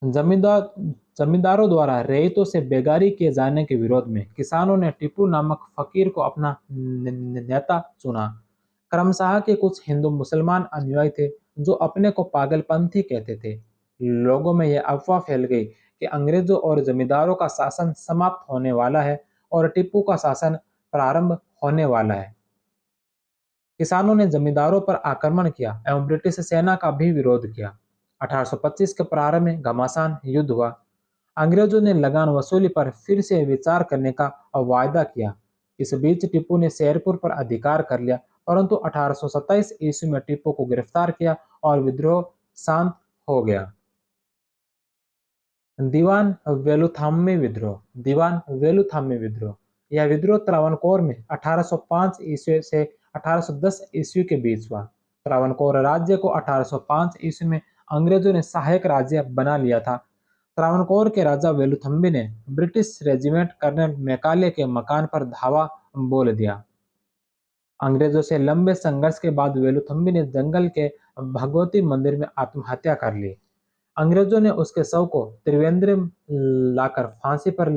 Speaker 2: जमींदार जमींदारों द्वारा रैयतों से बेगारी किए जाने के विरोध में किसानों ने टीपू नामक फकीर को अपना नेता चुना। करमशाह के कुछ हिंदू मुसलमान अनुयायी थे जो अपने को पागलपंथी कहते थे। लोगों में यह अफवाह फैल गई कि अंग्रेजों और जमींदारों का शासन समाप्त होने वाला है और टीपू का शासन प्रारंभ होने वाला है। किसानों ने जमींदारों पर आक्रमण किया एवं ब्रिटिश सेना का भी विरोध किया। 1825 के प्रारंभ में घमासान युद्ध हुआ। अंग्रेजों ने लगान वसूली पर फिर से विचार करने का वायदा किया। इस बीच टीपू ने शेरपुर पर अधिकार कर लिया, परंतु 1827 ईस्वी में टीपू को गिरफ्तार किया और विद्रोह शांत हो गया। दीवान वेलुथाम्मी विद्रोह दीवान वेलुथाम्मी विद्रोह यह विद्रोह त्रावणकोर में 1805 ईस्वी से 1810 ईस्वी के बीच हुआ। त्रावणकोर राज्य को 1805 ईस्वी में अंग्रेजों ने सहायक राज्य बना लिया था। त्रावणकोर के राजा वेलुथम्बी ने ब्रिटिश रेजिमेंट कर्नल मैकाले के मकान पर धावा बोल दिया। अंग्रेजों से लंबे संघर्ष के बाद वेलुथम्बी ने जंगल के भगवती मंदिर में आत्महत्या कर ली। अंग्रेजों ने उसके शव को त्रिवेंद्रम लाकर फांसी पर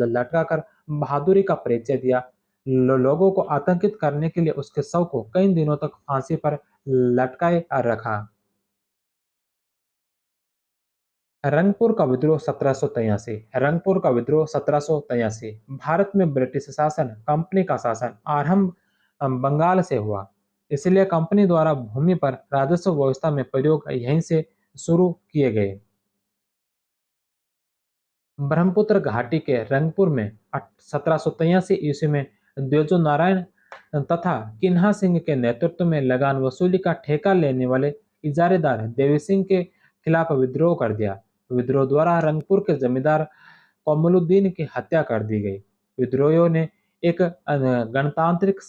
Speaker 2: लटकाकर बहादुरी का परिचय दिया। लोगों को आतंकित करने के लिए उसके शव को कई दिनों तक फांसी पर लटकाए रखा। रंगपुर का विद्रोह 1783। रंगपुर का विद्रोह 1783 भारत में ब्रिटिश शासन कंपनी का शासन आरंभ बंगाल से हुआ। इसलिए कंपनी द्वारा भूमि पर राजस्व व्यवस्था में प्रयोग यहीं से शुरू किए गए। ब्रह्मपुत्र घाटी के रंगपुर में 1783 ईस्वी में द्विजो नारायण तथा किन्हा सिंह के नेतृत्व में लगान वसूली का ठेका लेने वाले इजारेदार देवी सिंह के खिलाफ विद्रोह कर दिया। विद्रोह द्वारा रंगपुर के जमींदार कमलुद्दीन की हत्या कर दी गई। विद्रोहियों ने एक गणतांत्रिक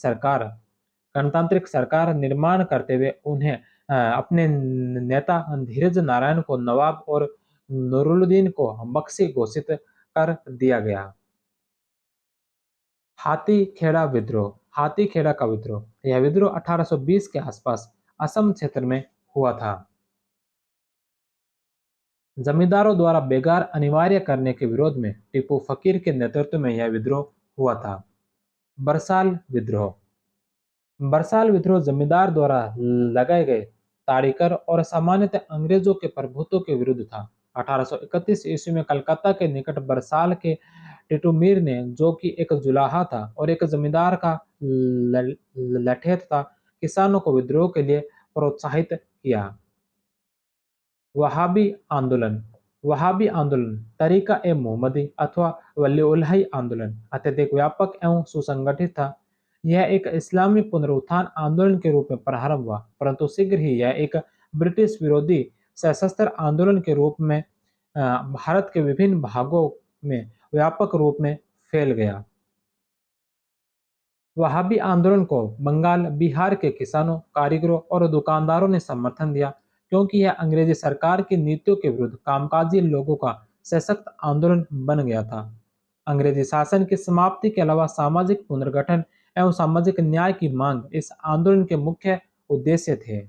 Speaker 2: सरकार निर्माण करते हुए उन्हें अपने नेता धीरज नारायण को नवाब और नूरुद्दीन को बख्शी घोषित कर दिया गया। हाथीखेड़ा विद्रोह हाथीखेड़ा का विद्रोह यह विद्रोह 1820 के आसपास असम क्षेत्र में हुआ था। जमींदारों द्वारा बेगार अनिवार्य करने के विरोध में टीपू फकीर के नेतृत्व में यह विद्रोह हुआ था। बरसाल विद्रोह बरसाल विद्रोह जमींदार द्वारा लगाए गए ताड़ीकर और सामान्यतः अंग्रेजों के प्रभुत्व के विरुद्ध था। 1831 ईस्वी में कलकत्ता के निकट बरसाल के टिटुमीर ने, जो कि एक जुलाहा था और एक जमींदार का लठेत था, किसानों को विद्रोह के लिए प्रोत्साहित किया। वहाबी आंदोलन वहाबी आंदोलन तरीका ए मोहम्मदी अथवा वली उल्लाही आंदोलन अत्यधिक व्यापक एवं सुसंगठित था। यह एक इस्लामी पुनरुत्थान आंदोलन के रूप में प्रारंभ हुआ, परंतु शीघ्र ही यह एक ब्रिटिश विरोधी सशस्त्र आंदोलन के रूप में भारत के विभिन्न भागों में व्यापक रूप में फैल गया। वहाबी आंदोलन को बंगाल, बिहार के किसानों, कारीगरों और दुकानदारों ने समर्थन दिया, क्योंकि यह अंग्रेजी सरकार की नीतियों के विरुद्ध कामकाजी लोगों का सशक्त आंदोलन बन गया था। अंग्रेजी शासन की समाप्ति के अलावा सामाजिक पुनर्गठन एवं सामाजिक न्याय की मांग इस आंदोलन के मुख्य उद्देश्य थे।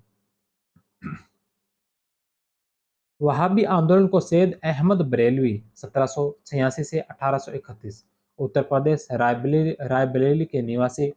Speaker 2: वहाबी आंदोलन को सैयद अहमद बरेलवी 1786 से 1831 उत्तर प्रदेश रायबरेली के निवासी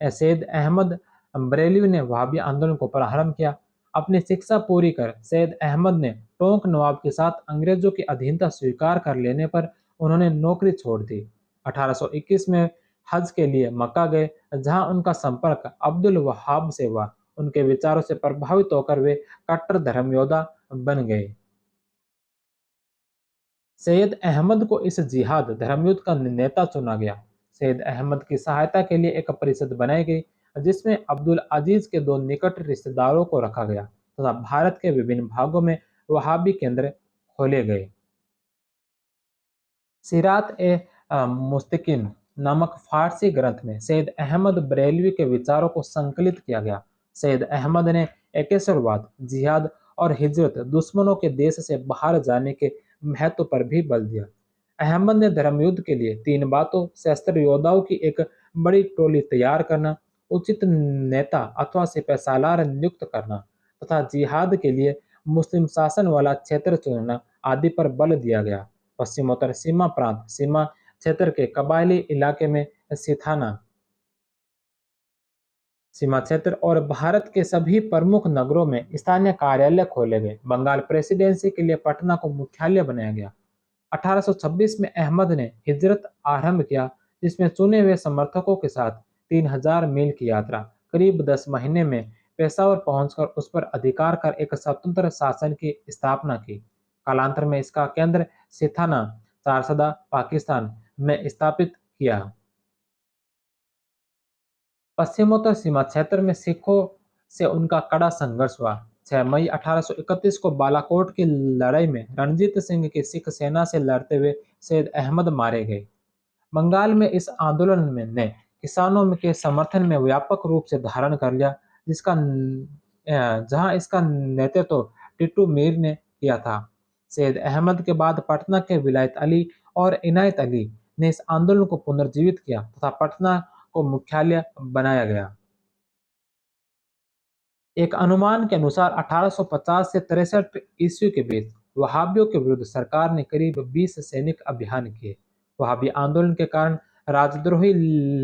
Speaker 2: सैयद अहमद बरेलवी ने वहाबी आंदोलन को प्रारंभ किया। अपनी शिक्षा पूरी कर सैयद अहमद ने टोंक नवाब के साथ अंग्रेजों की अधीनता स्वीकार कर लेने पर उन्होंने नौकरी छोड़ दी। 1821 में हज के लिए मक्का गए, जहां उनका संपर्क अब्दुल वहाब से हुआ। उनके विचारों से प्रभावित होकर वे कट्टर धर्म योद्धा बन गए। सैयद अहमद को इस जिहाद धर्मयुद्ध का नेता चुना गया। सैयद अहमद की सहायता के लिए एक परिषद बनाई गई, जिसमें अब्दुल अजीज के दो निकट रिश्तेदारों को रखा गया तथा भारत के विभिन्न भागों में वहाबी केंद्र खोले गए। सिरात ए मुस्तकिन नामक फारसी ग्रंथ में सैयद अहमद बरेलवी के विचारों को संकलित किया गया। सैयद अहमद ने एकेश्वरवाद, जिहाद और हिजरत, दुश्मनों के देश से बाहर जाने के महत्व पर भी बल दिया। अहमद ने धर्मयुद्ध के लिए तीन बातों, शस्त्र योद्धाओं की एक बड़ी टोली तैयार करना, उचित नेता अथवा सिपहसालार नियुक्त करना तथा जिहाद के लिए मुस्लिम शासन वाला क्षेत्र चुनना आदि पर बल दिया गया। पश्चिमोत्तर सीमा प्रांत, सीमा क्षेत्र के कबायली इलाके में सिथाना सीमा क्षेत्र और भारत के सभी प्रमुख नगरों में स्थानीय कार्यालय खोले गए। बंगाल प्रेसिडेंसी के लिए पटना को मुख्यालय बनाया गया। 1826 में अहमद ने हिजरत आरंभ किया, जिसमें चुने हुए समर्थकों के साथ 3000 मील की यात्रा करीब 10 महीने में पेशावर पहुंचकर उस पर अधिकार कर एक स्वतंत्र शासन की स्थापना की। कालांतर में इसका केंद्र सिथाना, चारसदा, पाकिस्तान में स्थापित किया। पश्चिमोत्तर सीमा क्षेत्र में सिखों से उनका कड़ा संघर्ष हुआ। 6 मई 1831 को बालाकोट की लड़ाई में रणजीत सिंह की सिख सेना से लड़ते हुए सैयद अहमद मारे गए। बंगाल में इस आंदोलन में ने किसानों के समर्थन में व्यापक रूप से धारण कर लिया, जहां इसका नेतृत्व टिट्टू मीर ने किया था। सैयद अहमद के बाद पटना के विलायत अली और इनायत अली ने इस आंदोलन को पुनर्जीवित किया तथा पटना को मुख्यालय बनाया गया। एक अनुमान के अनुसार 1850 से 63 ईस्वी के बीच वहाबियों के विरुद्ध सरकार ने करीब 20 सैनिक अभियान किए। वहाबी आंदोलन के कारण राजद्रोही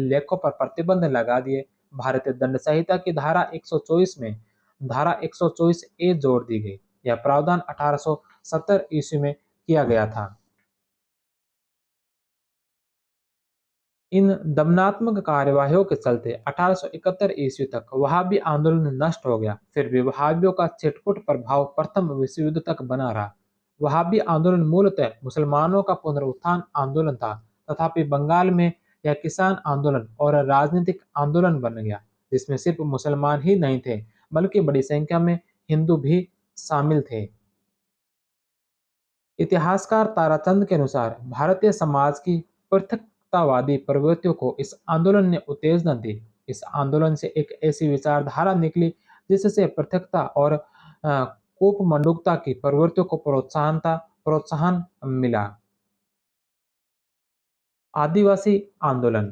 Speaker 2: लेखों पर प्रतिबंध लगा दिए। भारतीय दंड संहिता की धारा 124 में धारा 124 ए जोड़ दी गई। यह प्रावधान 1870 ईस्वी में किया गया था। इन दमनात्मक कार्यवाहियों के चलते 1871 ईस्वी तक वहाबी आंदोलन नष्ट हो गया। फिर भी वहाबियों का छिटपुट प्रभाव प्रथम विश्व युद्ध तक बना रहा। वहाबी आंदोलन मूलतः मुसलमानों का पुनरुत्थान आंदोलन था, तथापि बंगाल में यह किसान आंदोलन और राजनीतिक आंदोलन बन गया, जिसमें सिर्फ मुसलमान ही नहीं थे बल्कि बड़ी संख्या में हिंदू भी शामिल थे। इतिहासकार ताराचंद के अनुसार भारतीय समाज की पृथकतावादी प्रवृत्तियों को इस आंदोलन ने उत्तेजना दी। इस आंदोलन से एक ऐसी विचारधारा निकली जिससे पृथकता और कोपमंडुकता की प्रवृत्तियों को प्रोत्साहन मिला। आदिवासी आंदोलन,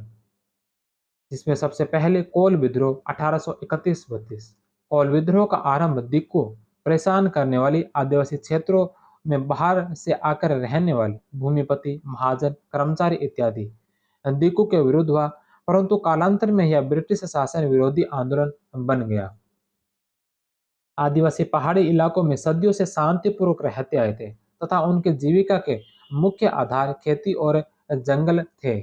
Speaker 2: जिसमें सबसे पहले कोल विद्रोह 1831-32। कोल विद्रोह का आरंभ दिक्कू परेशान करने वाली आदिवासी क्षेत्रों में बाहर से आकर रहने वाले भूमिपति, महाजन, कर्मचारी इत्यादि दिक्कू के विरुद्ध हुआ, परंतु कालांतर में यह ब्रिटिश शासन विरोधी आंदोलन बन गया। आदिवासी पहाड़ी इलाकों में सदियों से शांतिपूर्वक रहते आए थे तथा उनके जीविका के मुख्य आधार खेती और जंगल थे।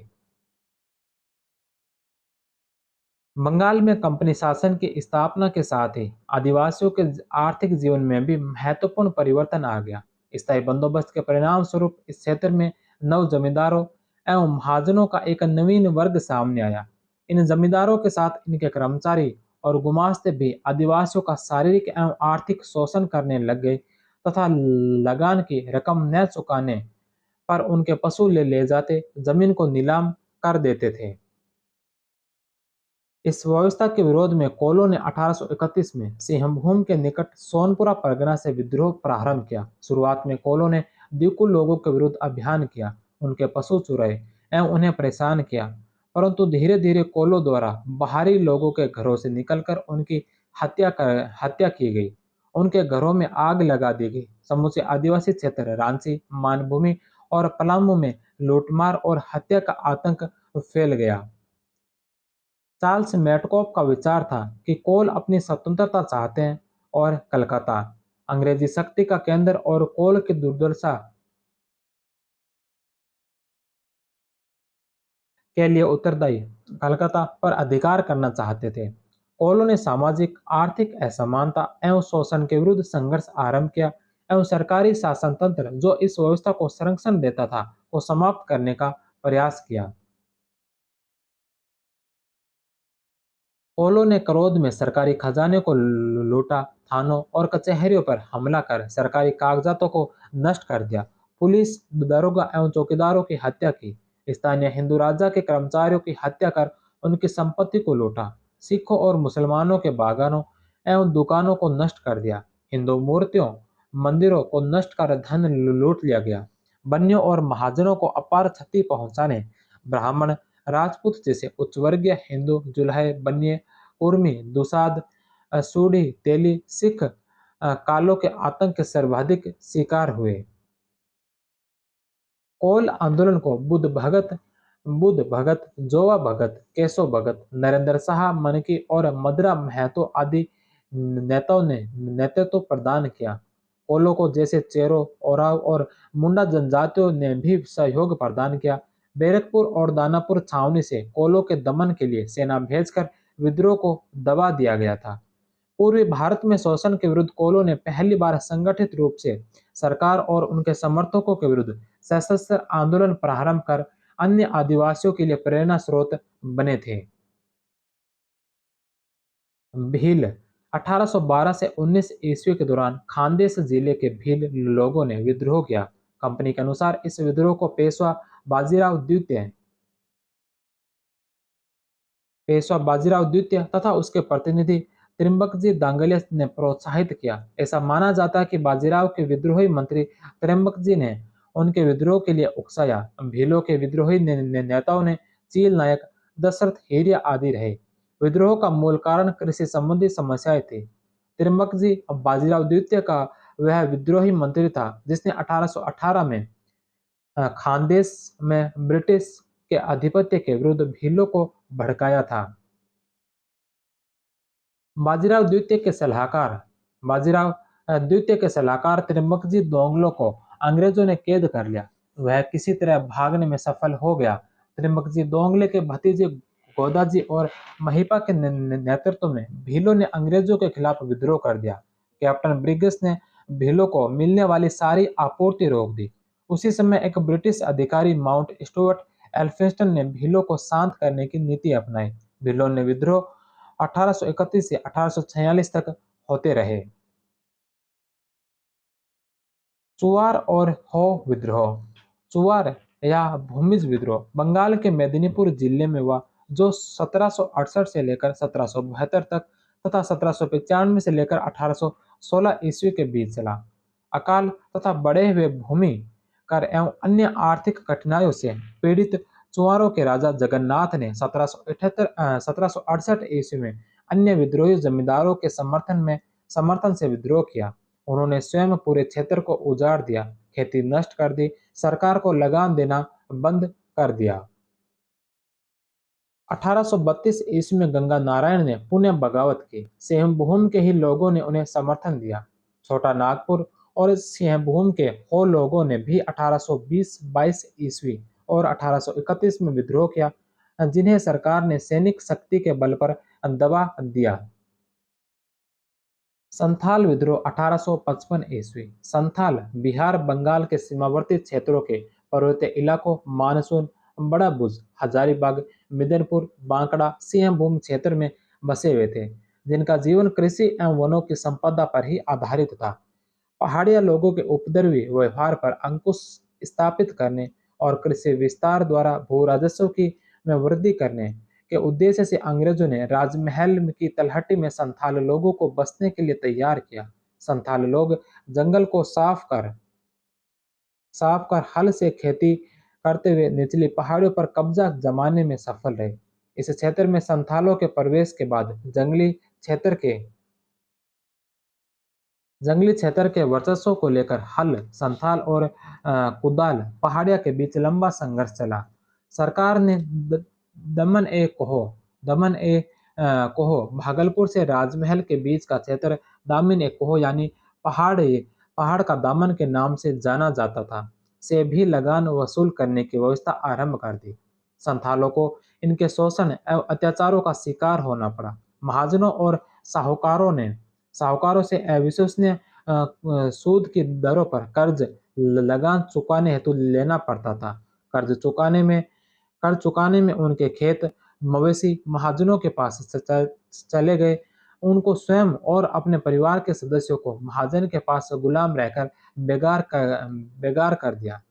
Speaker 2: बंगाल में कंपनी शासन की स्थापना के साथ ही आदिवासियों के आर्थिक जीवन में भी महत्वपूर्ण परिवर्तन आ गया। स्थायी बंदोबस्त के परिणाम स्वरूप इस क्षेत्र में नव जमींदारों एवं महाजनों का एक नवीन वर्ग सामने आया। इन जमींदारों के साथ इनके कर्मचारी और गुमास्ते भी आदिवासियों का शारीरिक एवं आर्थिक शोषण करने लग गए तथा लगान की रकम न चुकाने पर उनके पशु ले जाते, जमीन को नीलाम कर देते थे। इस व्यवस्था के विरोध में कोलों ने 1831 में सिंहभूम के निकट सोनपुरा परगना से विद्रोह प्रारंभ किया। शुरुआत में कोलों ने द्विकुल लोगों के विरुद्ध अभियान किया, उनके पशु चुराए एवं उन्हें परेशान किया। परंतु धीरे धीरे कोलों द्वारा बाहरी लोगों के घरों से निकलकर उनकी हत्या की गई। उनके घरों में आग लगा दी गई। समूचे आदिवासी क्षेत्र रांची, मानभूमि और पलामू में लूटमार और हत्या का आतंक फैल गया। चार्ल्स मेटकॉफ का विचार था कि कोल अपनी स्वतंत्रता चाहते हैं और कलकत्ता अंग्रेजी शक्ति का केंद्र और कोल की दुर्दशा के लिए उत्तरदायी कलकत्ता पर अधिकार करना चाहते थे। कोलों ने सामाजिक आर्थिक असमानता एवं शोषण के विरुद्ध संघर्ष आरंभ किया एवं सरकारी शासन तंत्र जो इस व्यवस्था को संरक्षण देता था को समाप्त करने का प्रयास किया। कोलों ने क्रोध में सरकारी खजाने को लूटा, थानों और कचहरियों पर हमला कर सरकारी कागजातों को नष्ट कर दिया। पुलिस, दरोगा एवं चौकीदारों की हत्या की। स्थानीय हिंदू राजा के कर्मचारियों की हत्या कर उनकी संपत्ति को लूटा। सिखों और मुसलमानों के बागानों एवं दुकानों को नष्ट कर दिया। हिंदू मूर्तियों, मंदिरों को नष्ट कर धन लूट लिया गया। बनियों और महाजनों को अपार क्षति पहुंचाने ब्राह्मण, राजपूत जैसे उच्च वर्गीय हिंदू जुल्हे, बनिए, उर्मी, दुसाध, सूढ़ी, तेली, सिख कालों के आतंक के सर्वाधिक शिकार हुए। कोल आंदोलन को बुद्ध भगत, जोवा भगत, केशव भगत, नरेंद्र शाह मनकी और मदरा महतो आदि नेताओं ने नेतृत्व प्रदान किया। कोलों को जैसे चेरो, ओराव और मुंडा जनजातियों ने भी सहयोग प्रदान किया। बैरकपुर और दानापुर छावनी से कोलों के दमन के लिए सेना भेजकर विद्रोह को दबा दिया गया था। पूर्वी भारत में शोषण के विरुद्ध कोलों ने पहली बार संगठित रूप से सरकार और उनके समर्थकों के विरुद्ध सशस्त्र आंदोलन प्रारंभ कर अन्य आदिवासियों के लिए प्रेरणा स्रोत बने थे। भील 1812 से 19 ईस्वी के दौरान खानदेश जिले के भील लोगों ने विद्रोह किया। कंपनी के अनुसार इस विद्रोह को पेशवा बाजीराव द्वितीय तथा उसके प्रतिनिधि त्रिम्बकजी दांगले ने प्रोत्साहित किया। ऐसा माना जाता है कि बाजीराव के विद्रोही मंत्री त्रिम्बकजी ने उनके विद्रोह के लिए उकसाया। भीलों के विद्रोही नेताओं ने चील नायक, दशरथ हेरिया आदि रहे। विद्रोह का मूल कारण कृषि संबंधी समस्याएं थी। त्रिम्बकजी बाजीराव द्वितीय का वह विद्रोही मंत्री था जिसने 1818 में खानदेश में ब्रिटिश के आधिपत्य के विरुद्ध भीलों को भड़काया था। बाजीराव द्वितीय के सलाहकार बाजीराव द्वितीय के सलाहकार त्रिम्बकजी दोंगलो को अंग्रेजों ने कैद कर लिया। वह किसी तरह भागने में सफल हो गया। त्रिम्बकजी दोंगले के भतीजे गोदाजी और महिपा के नेतृत्व में भीलों ने अंग्रेजों के खिलाफ विद्रोह कर दिया। कैप्टन ब्रिग्स ने भीलों को मिलने वाली सारी आपूर्ति रोक दी। उसी समय एक ब्रिटिश अधिकारी माउंट स्टुअर्ट एल्फिंस्टन ने भीलों को शांत करने की नीति अपनाई। भीलों ने विद्रोह 1831 से 1846 तक होते रहे। चुवार और हो विद्रोह। चुवार या भूमिज विद्रोह बंगाल के मेदिनीपुर जिले में हुआ, जो 1768 से लेकर 1772 तक तथा 1795 से लेकर 1816 ईस्वी के बीच चला। अकाल तथा बढ़े हुए भूमि कर एवं अन्य आर्थिक कठिनाइयों से पीड़ित चुवारों के राजा जगन्नाथ ने 1768 ईस्वी में अन्य विद्रोही जमींदारों के समर्थन से विद्रोह किया। उन्होंने स्वयं पूरे क्षेत्र को उजाड़ दिया, खेती नष्ट कर दी, सरकार को लगान देना बंद कर दिया। 1832 ईस्वी में गंगा नारायण ने पुण्य बगावत की। सिंहभूम के ही लोगों ने उन्हें समर्थन दिया। छोटा नागपुर और सिंहभूम के हो लोगों ने भी 1820-22 ईस्वी और 1831 में विद्रोह किया, जिन्हें सरकार ने सैनिक शक्ति के बल पर दबा दिया। संथाल विद्रोह 1855 ईस्वी। संथाल बिहार बंगाल के सीमावर्ती क्षेत्रों के पर्वतीय इलाकों मानसून, बड़ा बुज, हजारीबाग, मिदनपुर, बांकड़ा, सिंहभूम क्षेत्र में बसे हुए थे, जिनका जीवन कृषि एवं वनों की संपदा पर ही आधारित था। पहाड़िया लोगों के उपद्रवी व्यवहार पर अंकुश स्थापित करने और कृषि विस्तार द्वारा भू राजस्व की में वृद्धि करने के उद्देश्य से अंग्रेजों ने राजमहल की तलहटी में संथाल लोगों को बसने के लिए तैयार किया। संथाल लोग जंगल को साफ कर हल से खेती करते हुए निचली पहाड़ियों पर कब्जा जमाने में सफल रहे। इस क्षेत्र में संथालों के प्रवेश के बाद जंगली क्षेत्र के वर्चस्व को लेकर हल, संथाल और कुदाल पहाड़िया के बीच लंबा संघर्ष चला। सरकार ने दमन ए कोहो भागलपुर से राजमहल के बीच का क्षेत्र दामिन ए कोहो यानी पहाड़ पहाड़ का दामन के नाम से जाना जाता था, से भी लगान वसूल करने की व्यवस्था आरंभ कर दी। संथालों को इनके शोषण एवं अत्याचारों का शिकार होना पड़ा। महाजनों और साहूकारों से अविश्वसनीय सूद की दरों पर लगान चुकाने हेतु लेना पड़ता था। कर्ज चुकाने में उनके खेत मवेशी महाजनों के पास चले गए। उनको स्वयं और अपने परिवार के सदस्यों को महाजन के पास गुलाम रहकर बेगार कर दिया।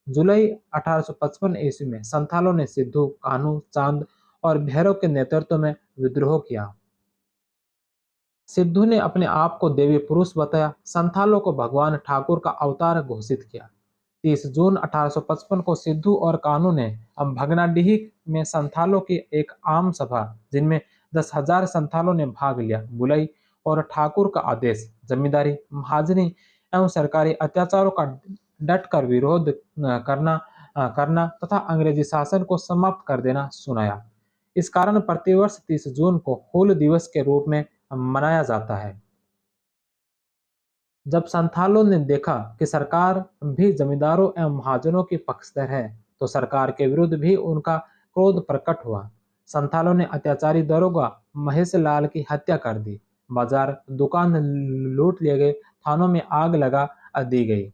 Speaker 2: जुलाई 1855 ईस्वी में संथालों ने सिद्धू, कान्हू, चांद और भैरव के नेतृत्व में विद्रोह किया। सिद्धू ने अपने आप को देवी पुरुष बताया, संथालों को भगवान ठाकुर का अवतार घोषित किया। 30 जून 1855 को सिद्धू और कान्हू ने भगनाडीही में संथालों की एक आम सभा, जिनमें 10,000 संथालों ने भाग लिया, बुलाई और ठाकुर का आदेश, जमींदारी, महाजनी एवं सरकारी अत्याचारों का डटकर विरोध करना तथा अंग्रेजी शासन को समाप्त कर देना सुनाया। इस कारण प्रतिवर्ष 30 जून को हूल दिवस के रूप में मनाया जाता है। जब संथालों ने देखा कि सरकार भी जमींदारों एवं महाजनों की पक्षधर है, तो सरकार के विरुद्ध भी उनका क्रोध प्रकट हुआ। संथालों ने अत्याचारी दरोगा महेश लाल की हत्या कर दी। बाजार, दुकान लूट लिए गए, थानों में आग लगा दी गई।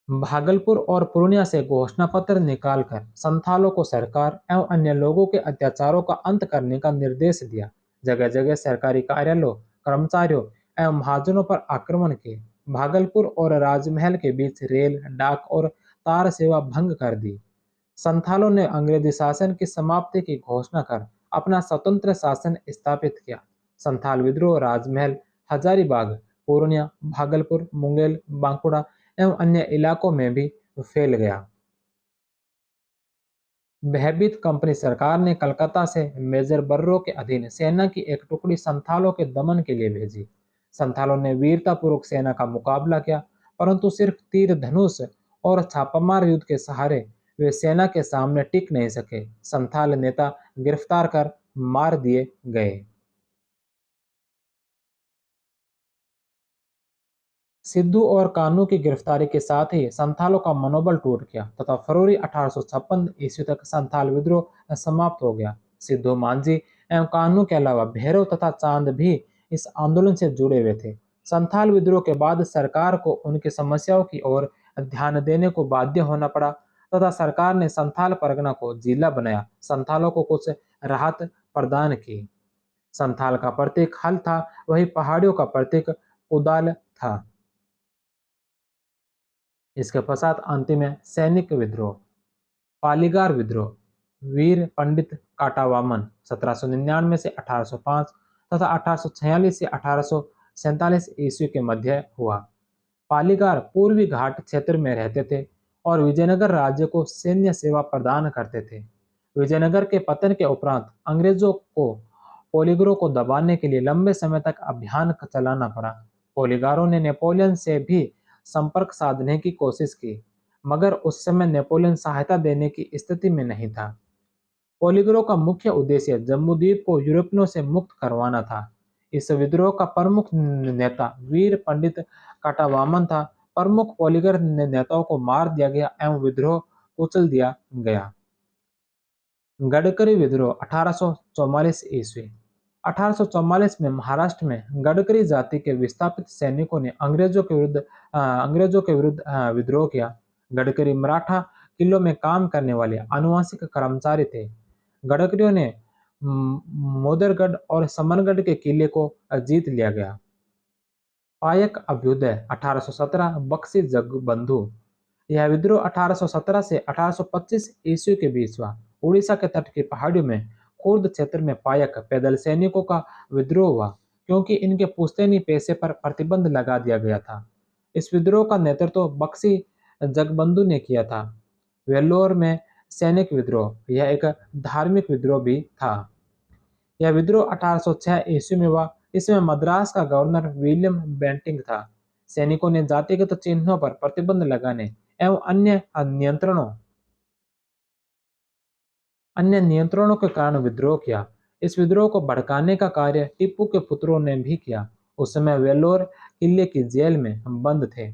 Speaker 2: भागलपुर और पूर्णिया से घोषणा पत्र निकालकर संथालों को सरकार एवं अन्य लोगों के अत्याचारों का अंत करने का निर्देश दिया। जगह जगह सरकारी कार्यालयों, कर्मचारियों एवं महाजनों पर आक्रमण किए। भागलपुर और राजमहल के बीच रेल, डाक और तार सेवा भंग कर दी। संथालों ने अंग्रेजी शासन की समाप्ति की घोषणा कर अपना स्वतंत्र शासन स्थापित किया। संथाल विद्रोह राजमहल, हजारीबाग, पूर्णिया, भागलपुर, मुंगेर, बांकुड़ा एवं अन्य इलाकों में भी फैल गया। भयभीत कंपनी सरकार ने कलकत्ता से मेजर बर्रो के अधीन सेना की एक टुकड़ी संथालों के दमन के लिए भेजी। संथालों ने वीरतापूर्वक सेना का मुकाबला किया, परंतु सिर्फ तीर धनुष और छापामार युद्ध के सहारे वे सेना के सामने टिक नहीं सके। संथाल नेता गिरफ्तार कर मार दिए गए। सिद्धू और कान्हू की गिरफ्तारी के साथ ही संथालों का मनोबल टूट गया तथा फरवरी 1856 ईस्वी तक संथाल विद्रोह समाप्त हो गया। सिद्धू, मांझी एवं कान्हू के अलावा भैरव तथा चांद भी इस आंदोलन से जुड़े हुए थे। संथाल विद्रोह के बाद सरकार को उनकी समस्याओं की ओर ध्यान देने को बाध्य होना पड़ा तथा सरकार ने संथाल परगना को जिला बनाया, संथालों को कुछ राहत प्रदान की। संथाल का प्रतीक हल था, वही पहाड़ियों का प्रतीक कुदाल था। इसके पश्चात अंतिम है सैनिक विद्रोह। पालीगार विद्रोह वीर पंडित काटावामन 1799 से 1805 तथा 1846 से 1847 ईस्वी के मध्य हुआ। पालीगार पूर्वी घाट क्षेत्र में रहते थे और विजयनगर राज्य को सैन्य सेवा प्रदान करते थे। विजयनगर के पतन के उपरांत अंग्रेजों को पोलीगरों को दबाने के लिए लंबे समय तक अभियान चलाना पड़ा। पोलीगारों ने नेपोलियन से भी संपर्क साधने की कोशिश की, मगर उस समय नेपोलियन सहायता देने की स्थिति में नहीं था। पोलीगरों का मुख्य उद्देश्य जम्मू द्वीप को यूरोपियों से मुक्त करवाना था। इस विद्रोह का प्रमुख नेता वीर पंडित काटावामन था। प्रमुख पोलीगर नेताओं को मार दिया गया एवं विद्रोह कुचल दिया गया। गडकरी विद्रोह 1844 ईस्वी। 1844 में महाराष्ट्र में गडकरी जाति के विस्थापित सैनिकों ने अंग्रेजों के विरुद्ध विद्रोह किया। गडकरी मराठा किलों में काम करने वाले आनुवंशिक कर्मचारी थे। गडकरियों ने मोदरगढ़ और समनगढ़ के किले को जीत लिया गया। पायक अभ्युदय 1817 बक्सी जगबंधु। यह विद्रोह 1817 से 1825 ईस्वी के बीच हुआ। उड़ीसा के तट की पहाड़ियों में खुर्द क्षेत्र में पायक पैदल सैनिकों का विद्रोह हुआ, क्योंकि इनके पुश्तैनी पेशे पर प्रतिबंध लगा दिया गया था। इस विद्रोह का नेतृत्व बख्शी जगबंधु ने किया था। वेल्लोर में सैनिक विद्रोह यह एक धार्मिक विद्रोह भी था। यह विद्रोह 1806 ईस्वी में हुआ। इसमें मद्रास का गवर्नर विलियम बेंटिंक था। सैनिकों ने जातिगत चिन्हों पर प्रतिबंध लगाने एवं अन्य नियंत्रणों के कारण विद्रोह किया। इस विद्रोह को भड़काने का कार्य टीपू के पुत्रों ने भी किया। उस समय वेल्लोर किले की जेल में बंद थे।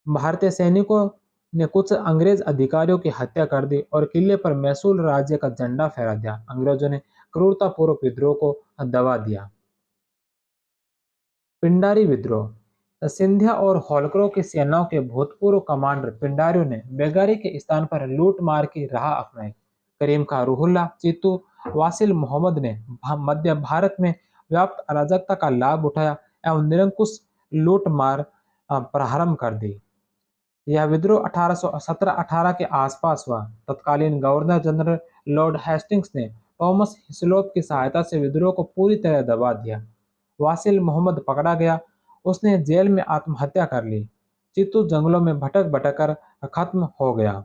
Speaker 2: भारतीय सैनिकों ने कुछ अंग्रेज अधिकारियों की हत्या कर दी और किले पर मैसूर राज्य का झंडा फहरा दिया। अंग्रेजों ने क्रूरतापूर्वक विद्रोह को दबा दिया। पिंडारी विद्रोह सिंधिया और होलकरों की सेनाओं के भूतपूर्व कमांडर पिंडारियों ने बेगारी के स्थान पर लूट मार की राह अपनाई। करीम खां रुहुल्ला, चीतू, वासिल मोहम्मद ने मध्य भारत में व्याप्त अराजकता का लाभ उठाया एवं निरंकुश लूट मार प्रारंभ कर दी। यह विद्रोह 1817-18 के आसपास हुआ। तत्कालीन गवर्नर जनरल लॉर्ड हेस्टिंग्स ने थॉमस हिस्लॉप की सहायता से विद्रोह को पूरी तरह दबा दिया। वासिल मोहम्मद पकड़ा गया। उसने जेल में आत्महत्या कर ली। चित्तू जंगलों में भटक भटक कर खत्म हो गया।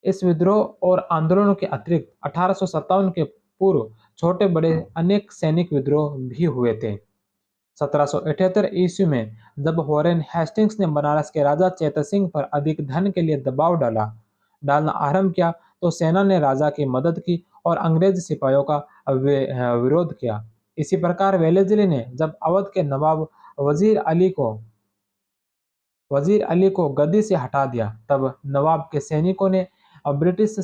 Speaker 2: इस विद्रोह और आंदोलनों के अतिरिक्त 1857 के पूर्व छोटे बड़े अनेक सैनिक विद्रोह भी हुए थे। 1778 ईस्वी में जब वॉरेन हेस्टिंग्स ने बनारस के राजा चेतर सिंह पर अधिक धन के लिए दबाव डालना आरंभ किया, तो सेना ने राजा की मदद की और अंग्रेज सिपाहियों का विरोध किया। इसी प्रकार वेलेस्ली ने जब अवध के नवाब वजीर अली को गद्दी से हटा दिया, तब नवाब के सैनिकों ने ब्रिटिश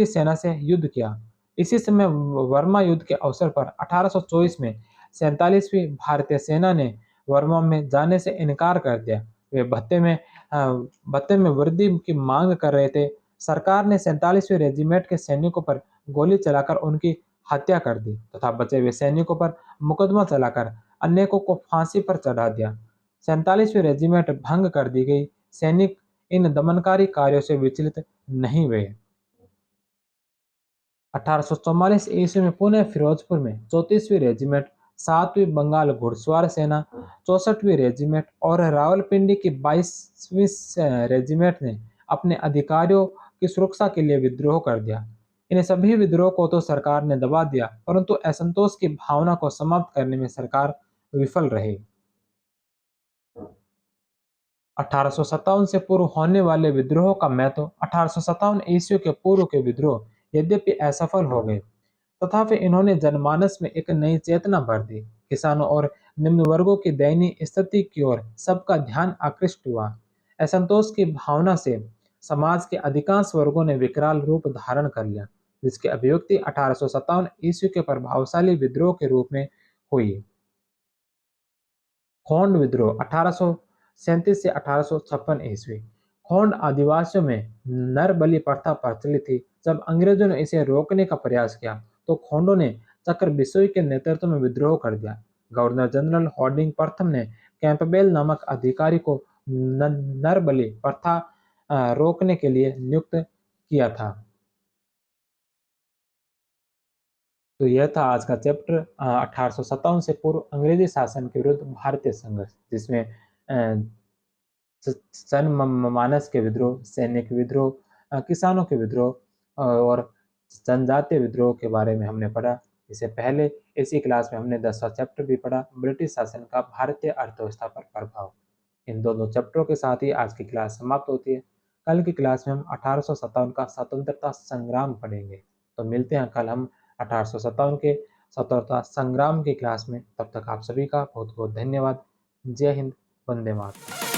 Speaker 2: सेना से युद्ध किया। इसी समय वर्मा युद्ध के अवसर पर 1824 में 47वीं भारतीय सेना ने वर्मा में जाने से इनकार कर दिया। वे भत्ते में वृद्धि की मांग कर रहे थे। सरकार ने 47वीं रेजिमेंट के सैनिकों पर गोली चलाकर उनकी हत्या कर दी तथा बचे हुए सैनिकों पर मुकदमा चलाकर अनेकों को फांसी पर चढ़ा दिया। 47वीं रेजिमेंट भंग कर दी गई। सैनिक इन दमनकारी कार्यों से विचलित नहीं हुए। 1844 ईस्वी में पुणे फिरोजपुर में 34वीं रेजिमेंट, 7वीं बंगाल घुड़सवार सेना, 64वीं रेजिमेंट और रावलपिंडी की 22वीं रेजिमेंट ने अपने अधिकारियों की सुरक्षा के लिए विद्रोह कर दिया। इन सभी विद्रोह को तो सरकार ने दबा दिया, परंतु असंतोष की भावना को समाप्त करने में सरकार विफल रही। 1857 से पूर्व होने वाले विद्रोह का महत्व 1857 ईस्वी के पूर्व के विद्रोह यद्यपि असफल हो गए, तथापि इन्होंने जनमानस में एक नई चेतना भर दी। किसानों और निम्न वर्गों की दयनीय स्थिति की ओर सबका ध्यान आकृष्ट हुआ। असंतोष की भावना से समाज के अधिकांश वर्गों ने विकराल रूप धारण कर लिया, जिसकी अभिव्यक्ति 1857 ईस्वी के प्रभावशाली विद्रोह के रूप में हुई। खोंड विद्रोह 1837 से 1856 ईस्वी। खोंड आदिवासियों में नर बलि प्रथा प्रचलित थी। जब अंग्रेजों ने इसे रोकने का प्रयास किया, तो खोंडों ने चक्र बिसोई के नेतृत्व में विद्रोह कर दिया। गवर्नर जनरल हार्डिंग प्रथम ने कैंपबेल नामक अधिकारी को नर बलि प्रथा रोकने के लिए नियुक्त किया था। तो यह था आज का चैप्टर 1857 से पूर्व अंग्रेजी शासन के विरुद्ध भारतीय संघर्ष, जिसमें जनमानस के विद्रोह, सैनिक विद्रोह, किसानों के विद्रोह और जनजातीय विद्रोह के बारे में हमने पढ़ा। इससे पहले इसी क्लास में हमने 10वां चैप्टर भी पढ़ा, ब्रिटिश शासन का भारतीय अर्थव्यवस्था पर प्रभाव। इन दोनों चैप्टरों के साथ ही आज की क्लास समाप्त होती है। कल की क्लास में हम 1857 का स्वतंत्रता संग्राम पढ़ेंगे। तो मिलते हैं कल हम 1857 के स्वतंत्रता संग्राम की क्लास में। तब तक आप सभी का बहुत बहुत धन्यवाद। जय हिंद, वंदे मातरम।